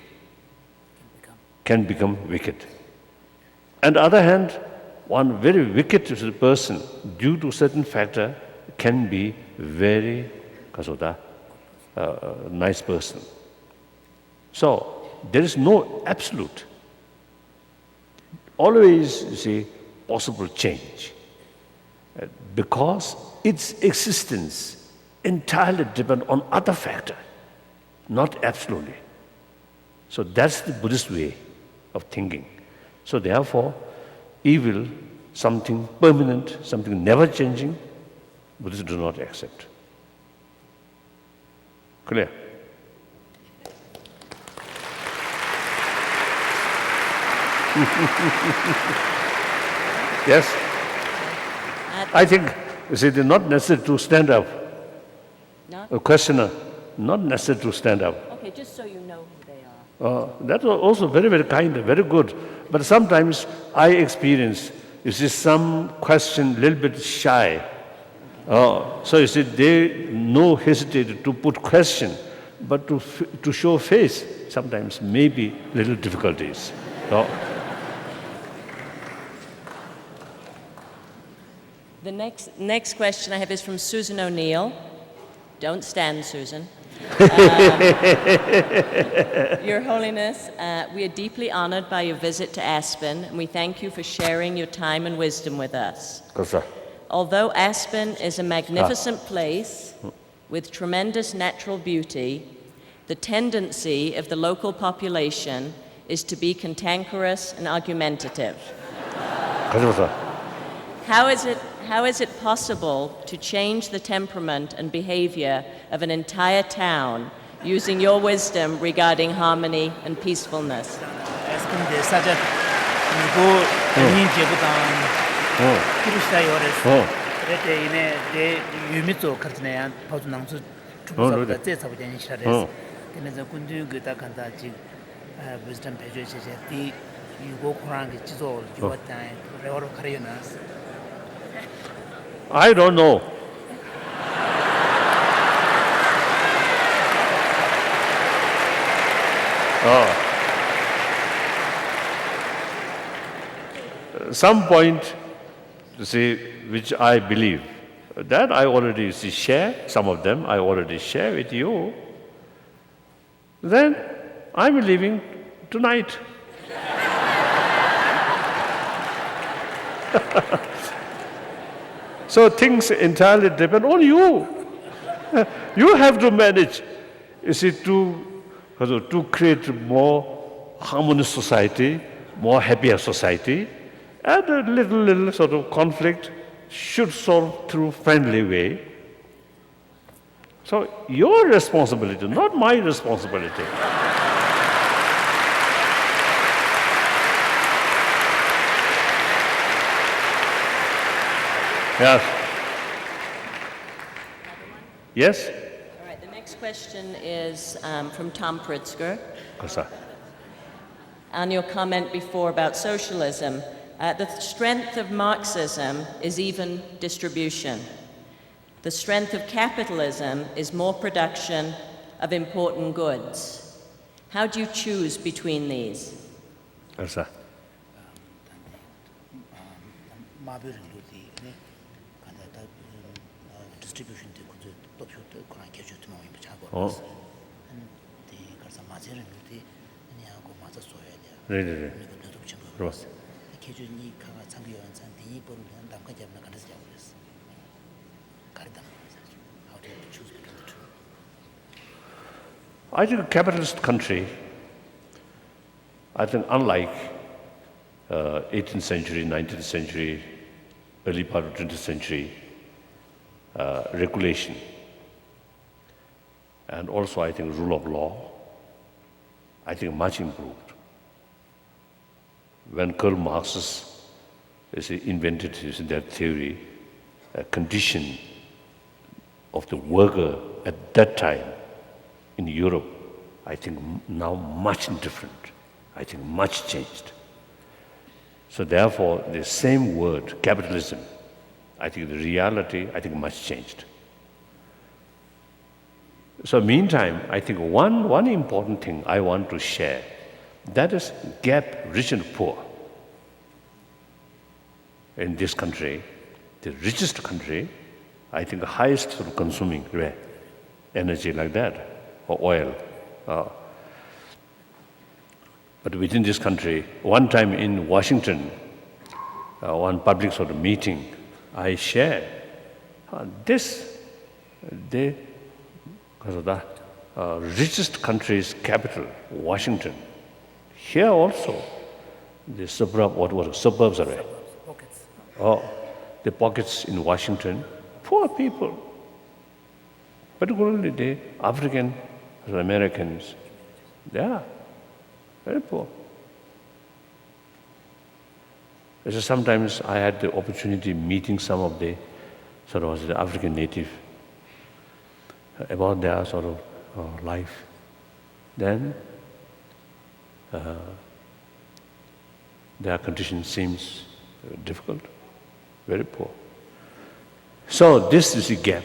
can become wicked. On the other hand, one very wicked person, due to certain factor, can be very nice person. So there is no absolute. Always, possible change. Because its existence entirely depends on other factor, not absolutely. So that's the Buddhist way of thinking. So therefore, evil, something permanent, something never changing, Buddhists do not accept. Clear? Yes? I think, it is not necessary to stand up. No? A questioner, not necessary to stand up. Okay, just so you know who they are. That was also very, very kind, very good. But sometimes I experience, some question a little bit shy. So you see, they no hesitate to put question, but to show face, sometimes maybe little difficulties. The next question I have is from Susan O'Neill. Don't stand, Susan. Your Holiness, we are deeply honored by your visit to Aspen, and we thank you for sharing your time and wisdom with us. Although Aspen is a magnificent place with tremendous natural beauty, the tendency of the local population is to be cantankerous and argumentative. How is it possible to change the temperament and behavior of an entire town using your wisdom regarding harmony and peacefulness? I don't know. Some point, you see, which I believe, that I already share, some of them I already share with you. Then I'm leaving tonight. So things entirely depend on you. You have to manage, you see, to create more harmonious society, more happier society, and a little sort of conflict should solve through friendly way. So your responsibility, not my responsibility. Yes. Yes? All right, the next question is from Tom Pritzker. On your comment before about socialism, the strength of Marxism is even distribution. The strength of capitalism is more production of important goods. How do you choose between these? Really. I think a capitalist country, I think unlike 18th century, 19th century, early part of 20th century, regulation, and also I think rule of law, I think much improved. When Karl Marx invented their theory, a condition of the worker at that time in Europe, I think now much different. I think much changed. So therefore, the same word, capitalism, I think the reality, I think much changed. So meantime, I think one important thing I want to share, that is gap rich and poor. In this country, the richest country, I think the highest sort of consuming energy like that, or oil. But within this country, one time in Washington, one public sort of meeting, I shared the richest country's capital, Washington. Here also, the suburbs are. The pockets in Washington, poor people, particularly the African Americans, they are very poor. So sometimes I had the opportunity meeting some of the the African native about their sort of life. Then their condition seems difficult, very poor. So this is a gap.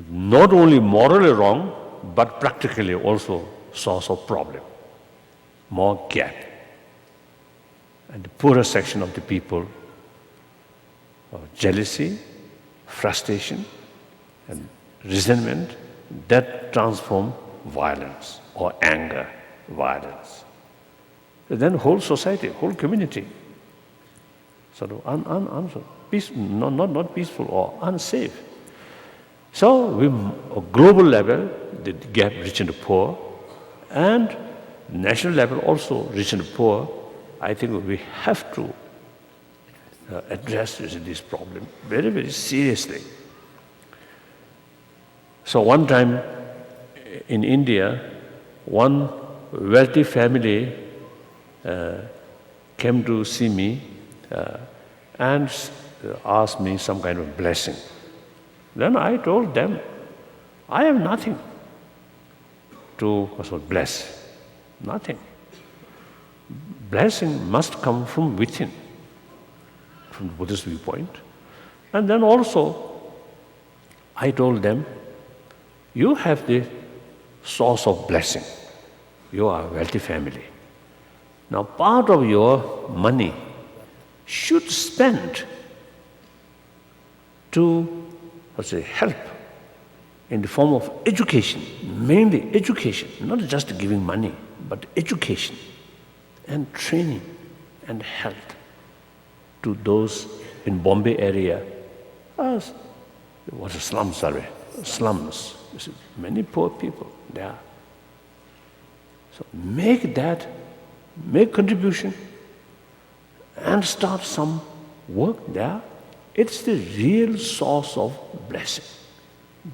Not only morally wrong, but practically also source of problem. More gap. And the poorer section of the people, jealousy, frustration, and resentment, that transform violence or anger, violence. Then whole society, whole community, sort of not peaceful or unsafe. So we, at global level, the gap rich and poor, and national level also rich and poor, I think we have to address this problem very, very seriously. So one time in India, one wealthy family came to see me and asked me some kind of blessing. Then I told them, I have nothing to bless. Nothing. Blessing must come from within, from the Buddhist viewpoint. And then also, I told them, you have the source of blessing. You are a wealthy family. Now, part of your money should spend to help in the form of education, mainly education, not just giving money, but education and training and health to those in Bombay area. What a slums are slums. Many poor people there. So make contribution and start some work there. It's the real source of blessing.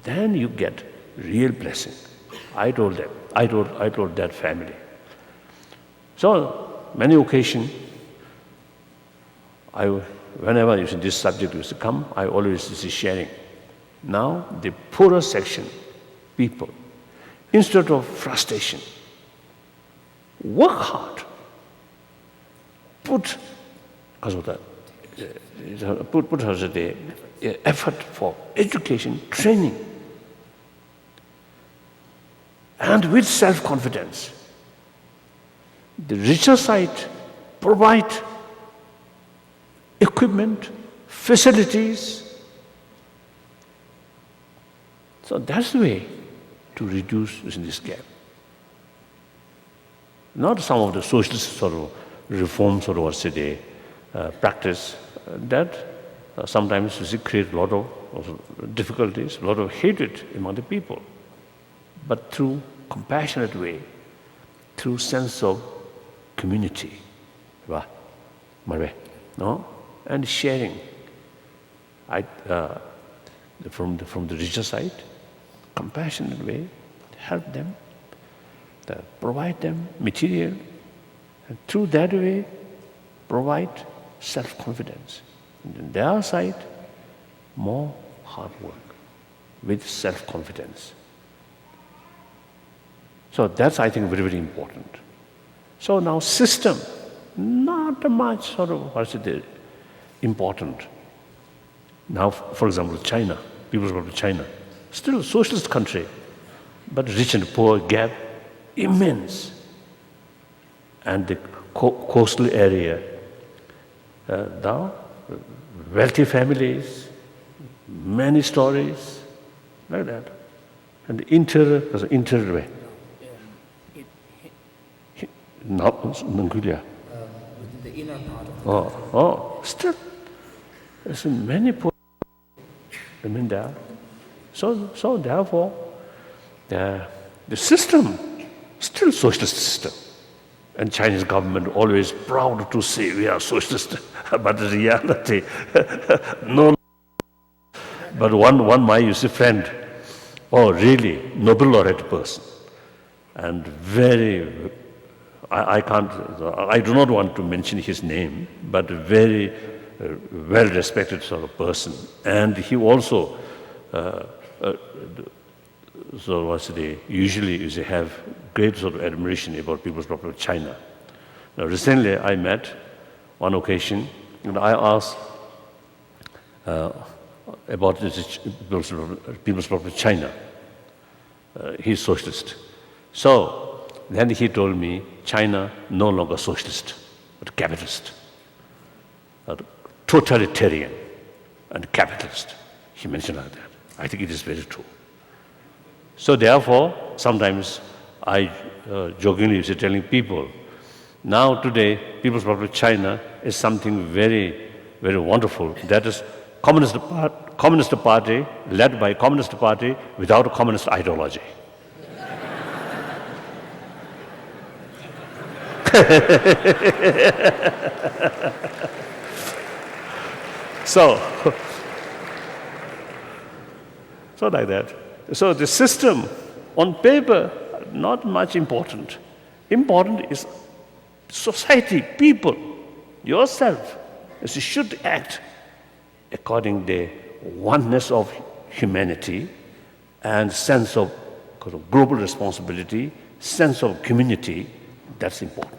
Then you get real blessing. I told them. I told that family. So many occasions, whenever this subject used to come, I always see sharing. Now the poorer section, people, instead of frustration, work hard. Put the effort for education, training, and with self-confidence. The richer side provide equipment, facilities. So that's the way to reduce this gap. Not some of the socialist sort of reforms or what's today practice that sometimes create a lot of difficulties, a lot of hatred among the people. But through compassionate way, through sense of community, no, and sharing, from the richer side, compassionate way, help them, provide them material, and through that way, provide self-confidence. And on their side, more hard work with self-confidence. So that's, I think, very, very important. So now system, not much sort of, important. Now, for example, China, people go to China, still a socialist country, but rich and poor gap, immense. And the coastal area, now, wealthy families, many stories, like that. And interior way. Within the inner part of the still, there's many poor women there. So therefore, the system, still socialist system. And Chinese government always proud to say we are socialist, but in reality, no. But one my friend, really Nobel laureate person, and very, I do not want to mention his name, but very well-respected sort of person. And he also, usually have great sort of admiration about People's Republic of China. Now, recently I met, one occasion, and I asked about the People's Republic of China. He's socialist. So then he told me, China no longer socialist, but capitalist, totalitarian and capitalist. He mentioned like that. I think it is very true. So therefore, sometimes I jokingly used to telling people, now today, People's Republic of China is something very, very wonderful. That is Communist Party, led by Communist Party without a communist ideology. So like that. So the system on paper, not much important. Important is society, people, yourself. You should act according to the oneness of humanity and sense of global responsibility, sense of community. That's important.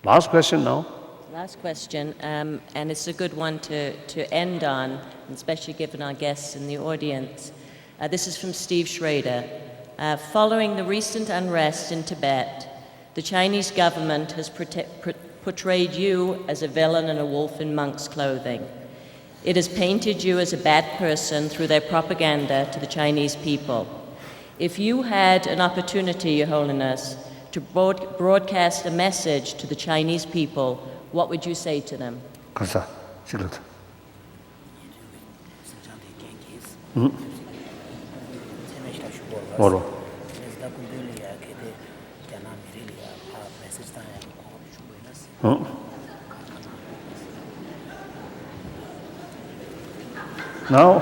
Last question now. Last question, and it's a good one to end on, especially given our guests in the audience. This is from Steve Schrader. Following the recent unrest in Tibet, the Chinese government has portrayed you as a villain and a wolf in monk's clothing. It has painted you as a bad person through their propaganda to the Chinese people. If you had an opportunity, Your Holiness, to broadcast a message to the Chinese people, what would you say to them? Now,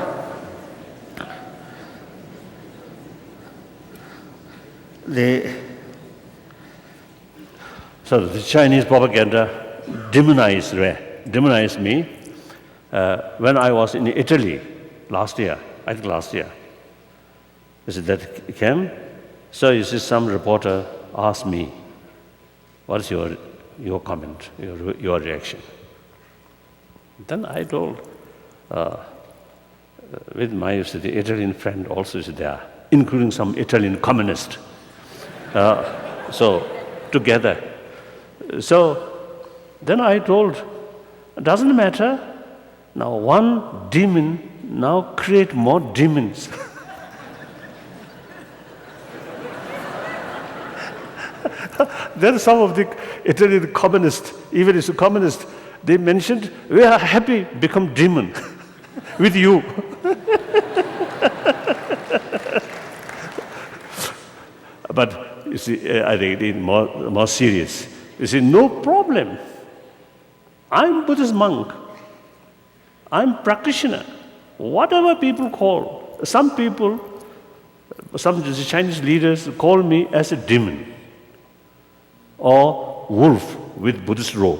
the Chinese propaganda demonized me when I was in Italy last year. Is it that came? So you see, some reporter asked me, "What is your comment, your reaction?" Then I told, with my the Italian friend also is there, including some Italian communist. So together. So then I told, it doesn't matter. Now one demon now create more demons. Then some of the Italian communists, even as a communist, they mentioned, we are happy become demon with you. But you see, I think it is more serious. You see, no problem. I'm Buddhist monk. I'm practitioner. Whatever people call, some Chinese leaders call me as a demon or wolf with Buddhist robe.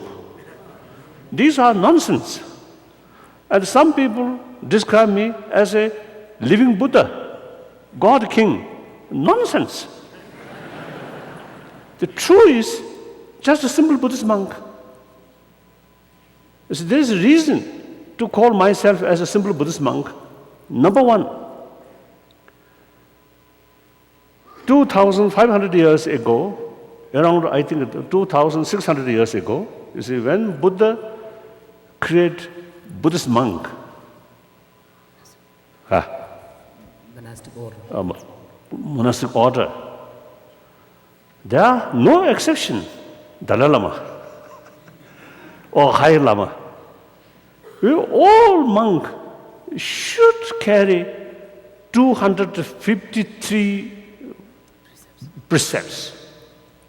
These are nonsense. And some people describe me as a living Buddha, God King. Nonsense. The truth is just a simple Buddhist monk. So there is a reason to call myself as a simple Buddhist monk. Number one, 2,500 years ago, around I think 2,600 years ago, you see, when Buddha created Buddhist monk, monastic order, there are no exception, Dalai Lama or High Lama. All monks should carry 253 precepts.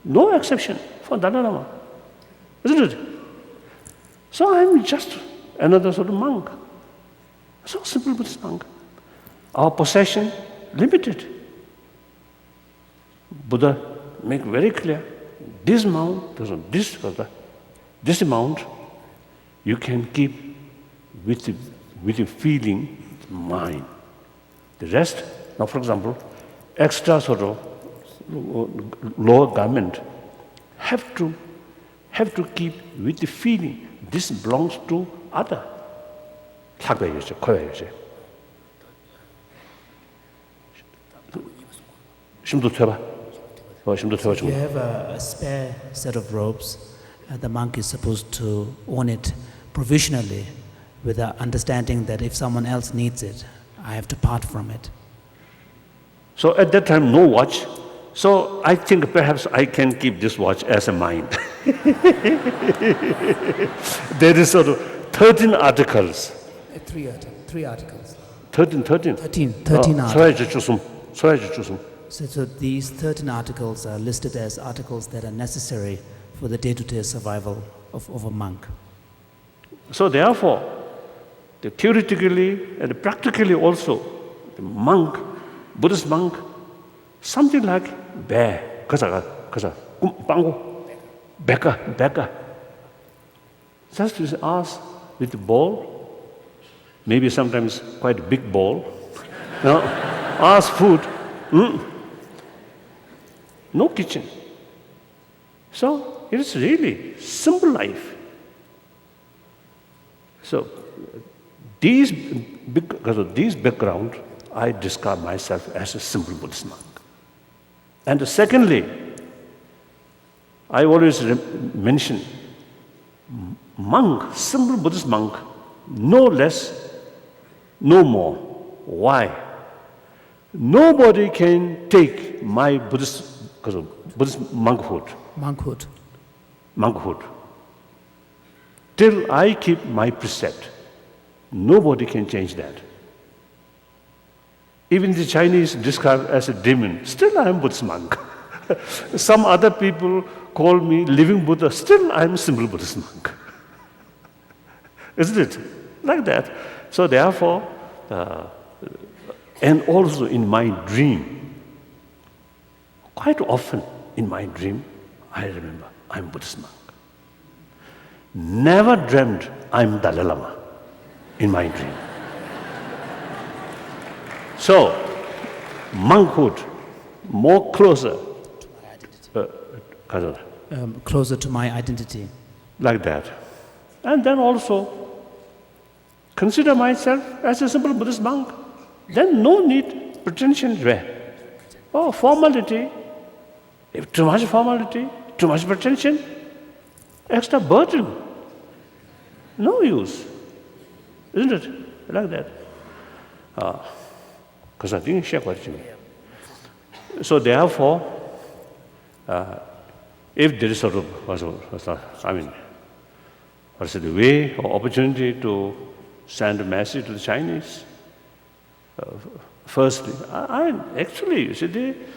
No exception for Dalai Lama, isn't it? So I'm just another sort of monk. So simple Buddhist monk. Our possession limited. Buddha make very clear, this amount, this amount you can keep with the feeling, mind. The rest, now for example, extra sort of lower garment have to keep with the feeling, this belongs to other. 학배겠죠, 코야겠죠. 심도 퇴봐. 심도 퇴봐 좀. You have a spare set of robes. The monk is supposed to own it provisionally with the understanding that if someone else needs it, I have to part from it. So at that time, no watch. So I think perhaps I can keep this watch as a mine. There is sort of 13 articles. Three articles. 13. 13 articles. 소야지 주숨. So these 13 articles are listed as articles that are necessary for the day-to-day survival of a monk. So therefore, theoretically and practically also, the monk, Buddhist monk, something like bear, kaza, pangu, beka. Just to ask with the ball, maybe sometimes quite a big ball, ask food, no kitchen. So it is really simple life. So because of these background, I describe myself as a simple Buddhist monk. And secondly, I always mention monk, simple Buddhist monk, no less, no more. Why? Nobody can take my Buddhist monkhood. Till I keep my precept. Nobody can change that. Even the Chinese describe as a demon. Still I am Buddhist monk. Some other people call me living Buddha. Still I am a simple Buddhist monk. Isn't it? Like that. So therefore, and also in my dream, quite often in my dream, I remember I'm Buddhist monk. Never dreamed I'm Dalai Lama in my dream. So, monkhood, more closer. Closer to my identity. Like that. And then also, consider myself as a simple Buddhist monk. Then no need pretension there. Oh, formality. If too much formality, too much pretension, extra burden. No use. Isn't it? Like that. Because I think so therefore, if there is sort of, the way or opportunity to send a message to the Chinese, firstly, actually,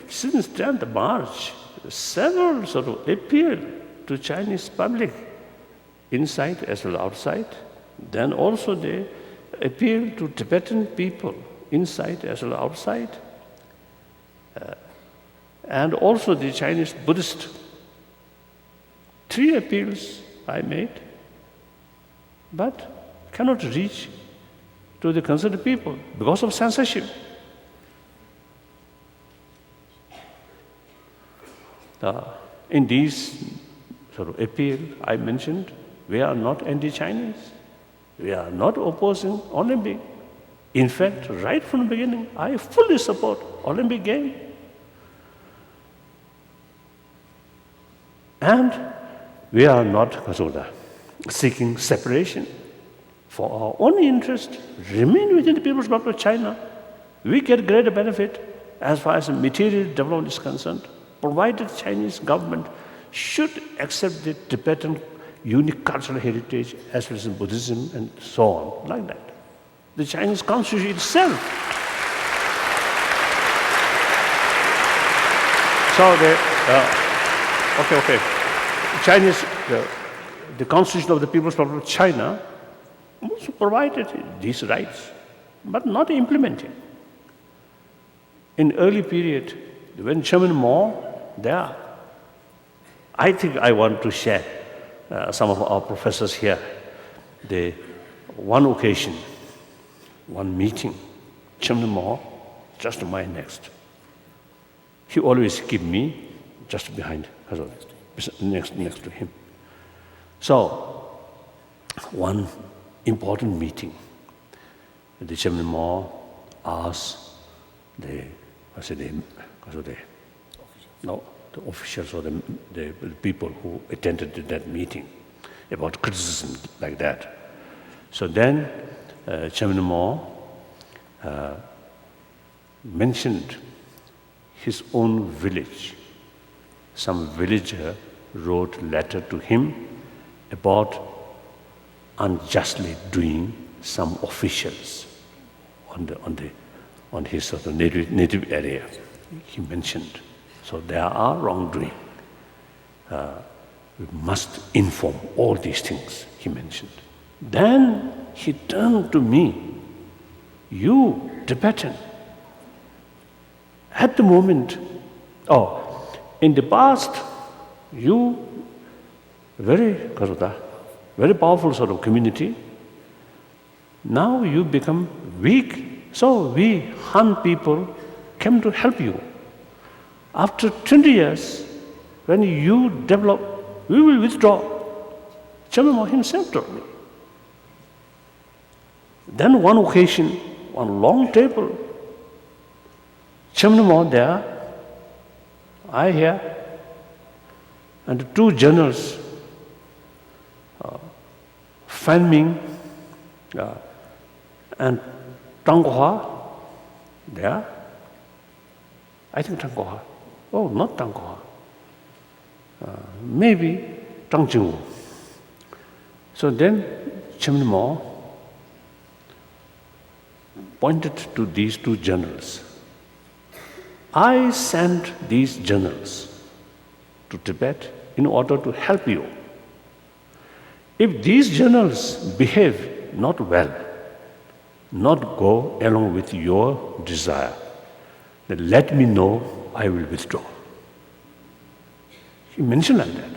since 10th March, several sort of appealed to Chinese public, inside as well as outside. Then also they appeal to Tibetan people, inside as well as outside. And also the Chinese Buddhist. 3 appeals I made, but cannot reach to the concerned people because of censorship. In these sort of appeal I mentioned, we are not anti-Chinese. We are not opposing Olympic. In fact, right from the beginning, I fully support Olympic Games. And we are not seeking separation. For our own interest, remain within the People's Republic of China. We get greater benefit as far as material development is concerned, provided the Chinese government should accept the Tibetan unique cultural heritage as well as Buddhism and so on, like that. The Chinese constitution itself. So Chinese, the constitution of the People's Republic of China also provided these rights, but not implemented. In early period, when Chairman Mao there, I think I want to share some of our professors here. The one occasion, one meeting, Chairman Mao just my next. He always keep me just behind, next to him. So, one important meeting. the Chairman Mao asked the officials or the people who attended to that meeting about criticism like that. So then Chairman Mao mentioned his own village. Some villager wrote a letter to him about unjustly doing some officials on his sort of native area. He mentioned. So there are wrongdoing. We must inform all these things, he mentioned. Then he turned to me, you Tibetan, at the moment, in the past, you very powerful sort of community. Now you become weak. So we Han people came to help you. After 20 years, when you develop, we will withdraw. Chairman Mao himself told me. Then one occasion, one long table, Chairman Mao there, I here, and two generals, Fan Ming and Tang Hua, there. I think Tang Hua. Oh, not Tang Hua. Maybe Tang Jingwu. So then Chairman Mao pointed to these two generals. I sent these generals to Tibet in order to help you. If these generals behave not well, not go along with your desire, then let me know, I will withdraw. He mentioned like that.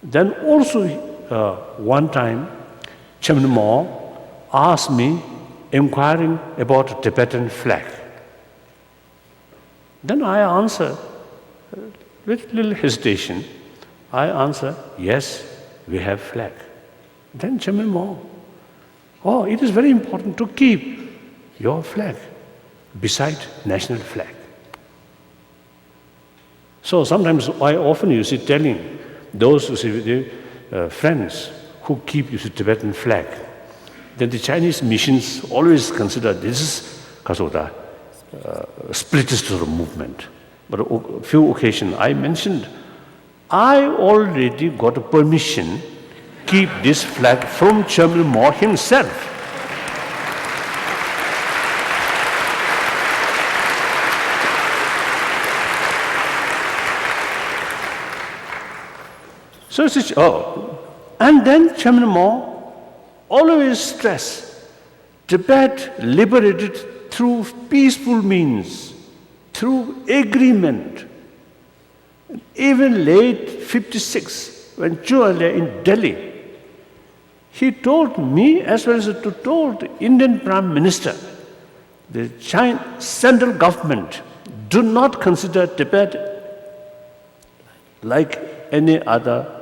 Then also one time, Chairman Mao asked me, inquiring about a Tibetan flag. Then I answer, with little hesitation, I answer, yes, we have flag. Then Chairman Mao, it is very important to keep your flag beside national flag. So sometimes I often you see telling those who see friends who keep Tibetan flag, then the Chinese missions always consider this is Kasoda, spiritist sort of movement. But a few occasions I mentioned, I already got a permission keep this flag from Chairman Mao himself. So and then Chairman Mao always stress Tibet liberated through peaceful means, through agreement. Even late 56, when Chuale in Delhi, he told me as well as told the Indian Prime Minister, the central government do not consider Tibet like any other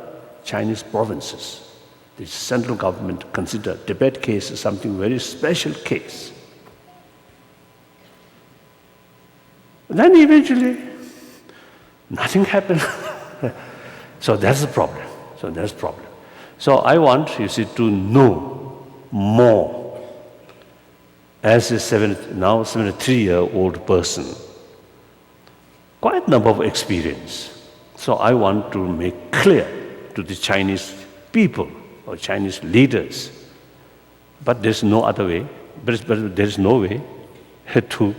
Chinese provinces. The central government consider Tibet case as something very special case. Then eventually, nothing happened. So that's the problem. So I want, to know more as a now 73-year-old person. Quite a number of experience. So I want to make clear to the Chinese people or Chinese leaders, but there's no other way. But there's no way to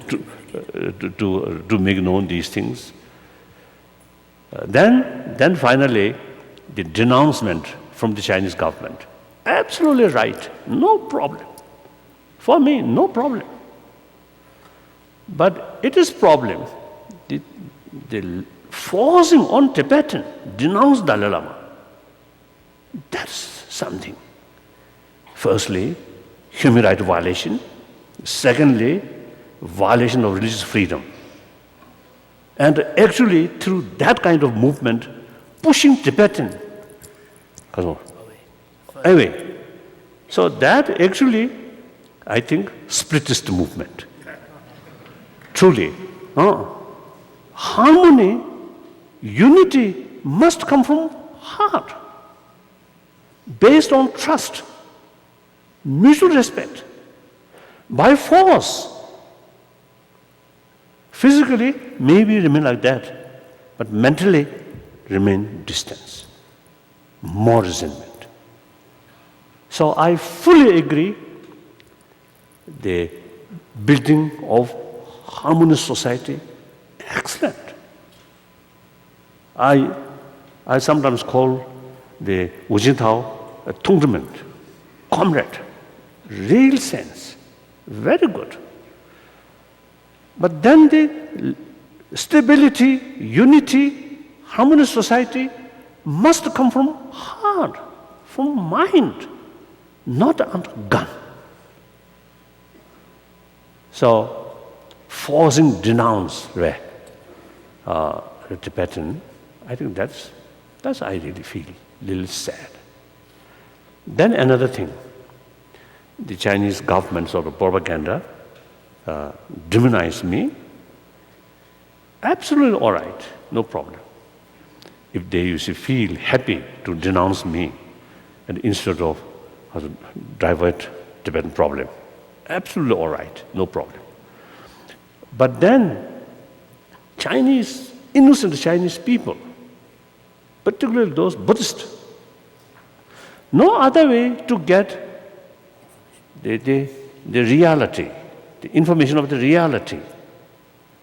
make known these things. Then finally, the denouncement from the Chinese government. Absolutely right, no problem. For me, no problem. But it is problem, the forcing on Tibetan, denounce Dalai Lama. That's something. Firstly, human rights violation. Secondly, violation of religious freedom. And actually, through that kind of movement, pushing Tibetan away. So that actually I think, spiritist movement. Truly. Harmony, unity must come from heart, based on trust, mutual respect. By force, physically, maybe remain like that, but mentally remain distance, more resentment. So I fully agree the building of harmonious society, excellent. I sometimes call the Wu Jintao a tongzhimen, comrade, real sense, very good. But then the stability, unity, harmonious society must come from heart, from mind, not under gun. So, forcing denounce the Tibetan, I think that's I really feel a little sad. Then another thing, the Chinese government sort of propaganda demonize me. Absolutely all right, no problem. If they used to feel happy to denounce me, and instead of divert Tibetan problem, absolutely all right, no problem. But then, innocent Chinese people, particularly those Buddhists, no other way to get the reality, the information of the reality.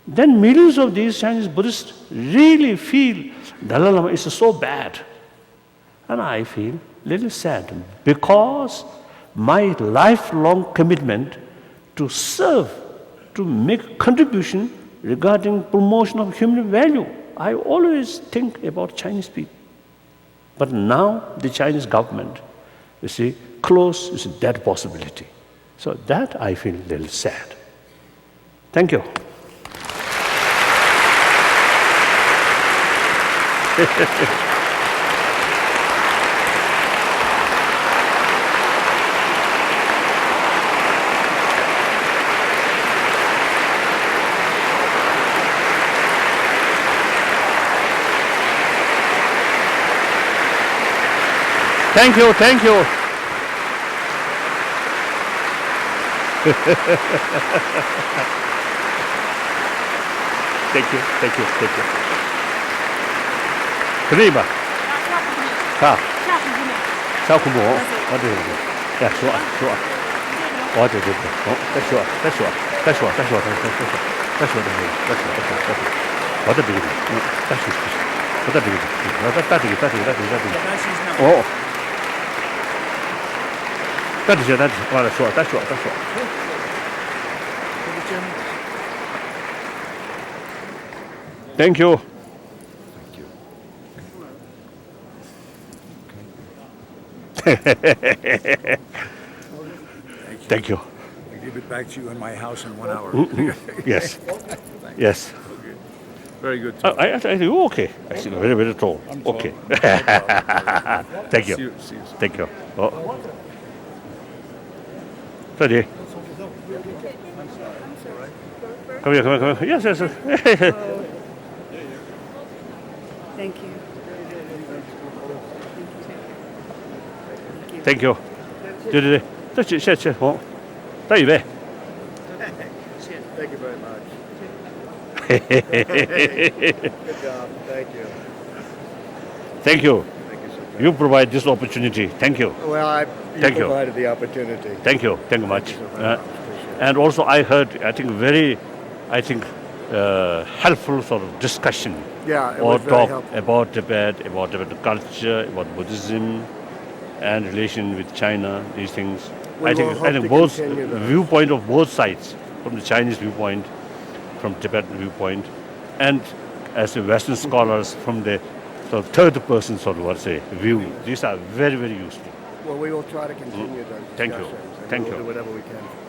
Then millions of these Chinese Buddhists really feel Dalai Lama is so bad. And I feel a little sad because my lifelong commitment to serve, to make contribution regarding promotion of human value, I always think about Chinese people. But now the Chinese government, you see, close that possibility. So that I feel a little sad. Thank you. Thank you, thank you. Thank you, thank you, thank you. 그러니까 자, 자 공부 어디 야 좋아 좋아 어디 어디 다시 와 다시 와 다시 와 다시 와 다시 와 어디 비기 다시 어디 비기 다시 다시 와라 좋아 다시 와 다시 와 Thank you. Thank you. I give it back to you in my house in 1 hour. Yes. Yes. Okay. Very good. I think you're okay. Actually, very, very tall. Okay. Thank you. See you soon. Thank you. Oh. Ready? Come here, come here, come here. Yes, yes, yes. Thank you. Thank you. 对对对，这谢谢好，带预备。 Thank you very much. Good job. Thank you. Thank you. Thank you so much. You provide this opportunity. Thank you. Well, you Thank you. provided the opportunity. Thank you. Thank you much. so very much. Appreciate it. And also, I heard, I think, very, helpful sort of discussion. Yeah, it or was very talk helpful. about Tibet, about Tibetan culture, about Buddhism, and relation with China. These things. We I will think hope to both continue those. viewpoint of both sides, from the Chinese viewpoint, from Tibetan viewpoint, and as a Western scholars from the sort of third person sort of view. These are very, very useful. Well, we will try to continue those Thank you. discussions. And Thank we'll you. do whatever we can.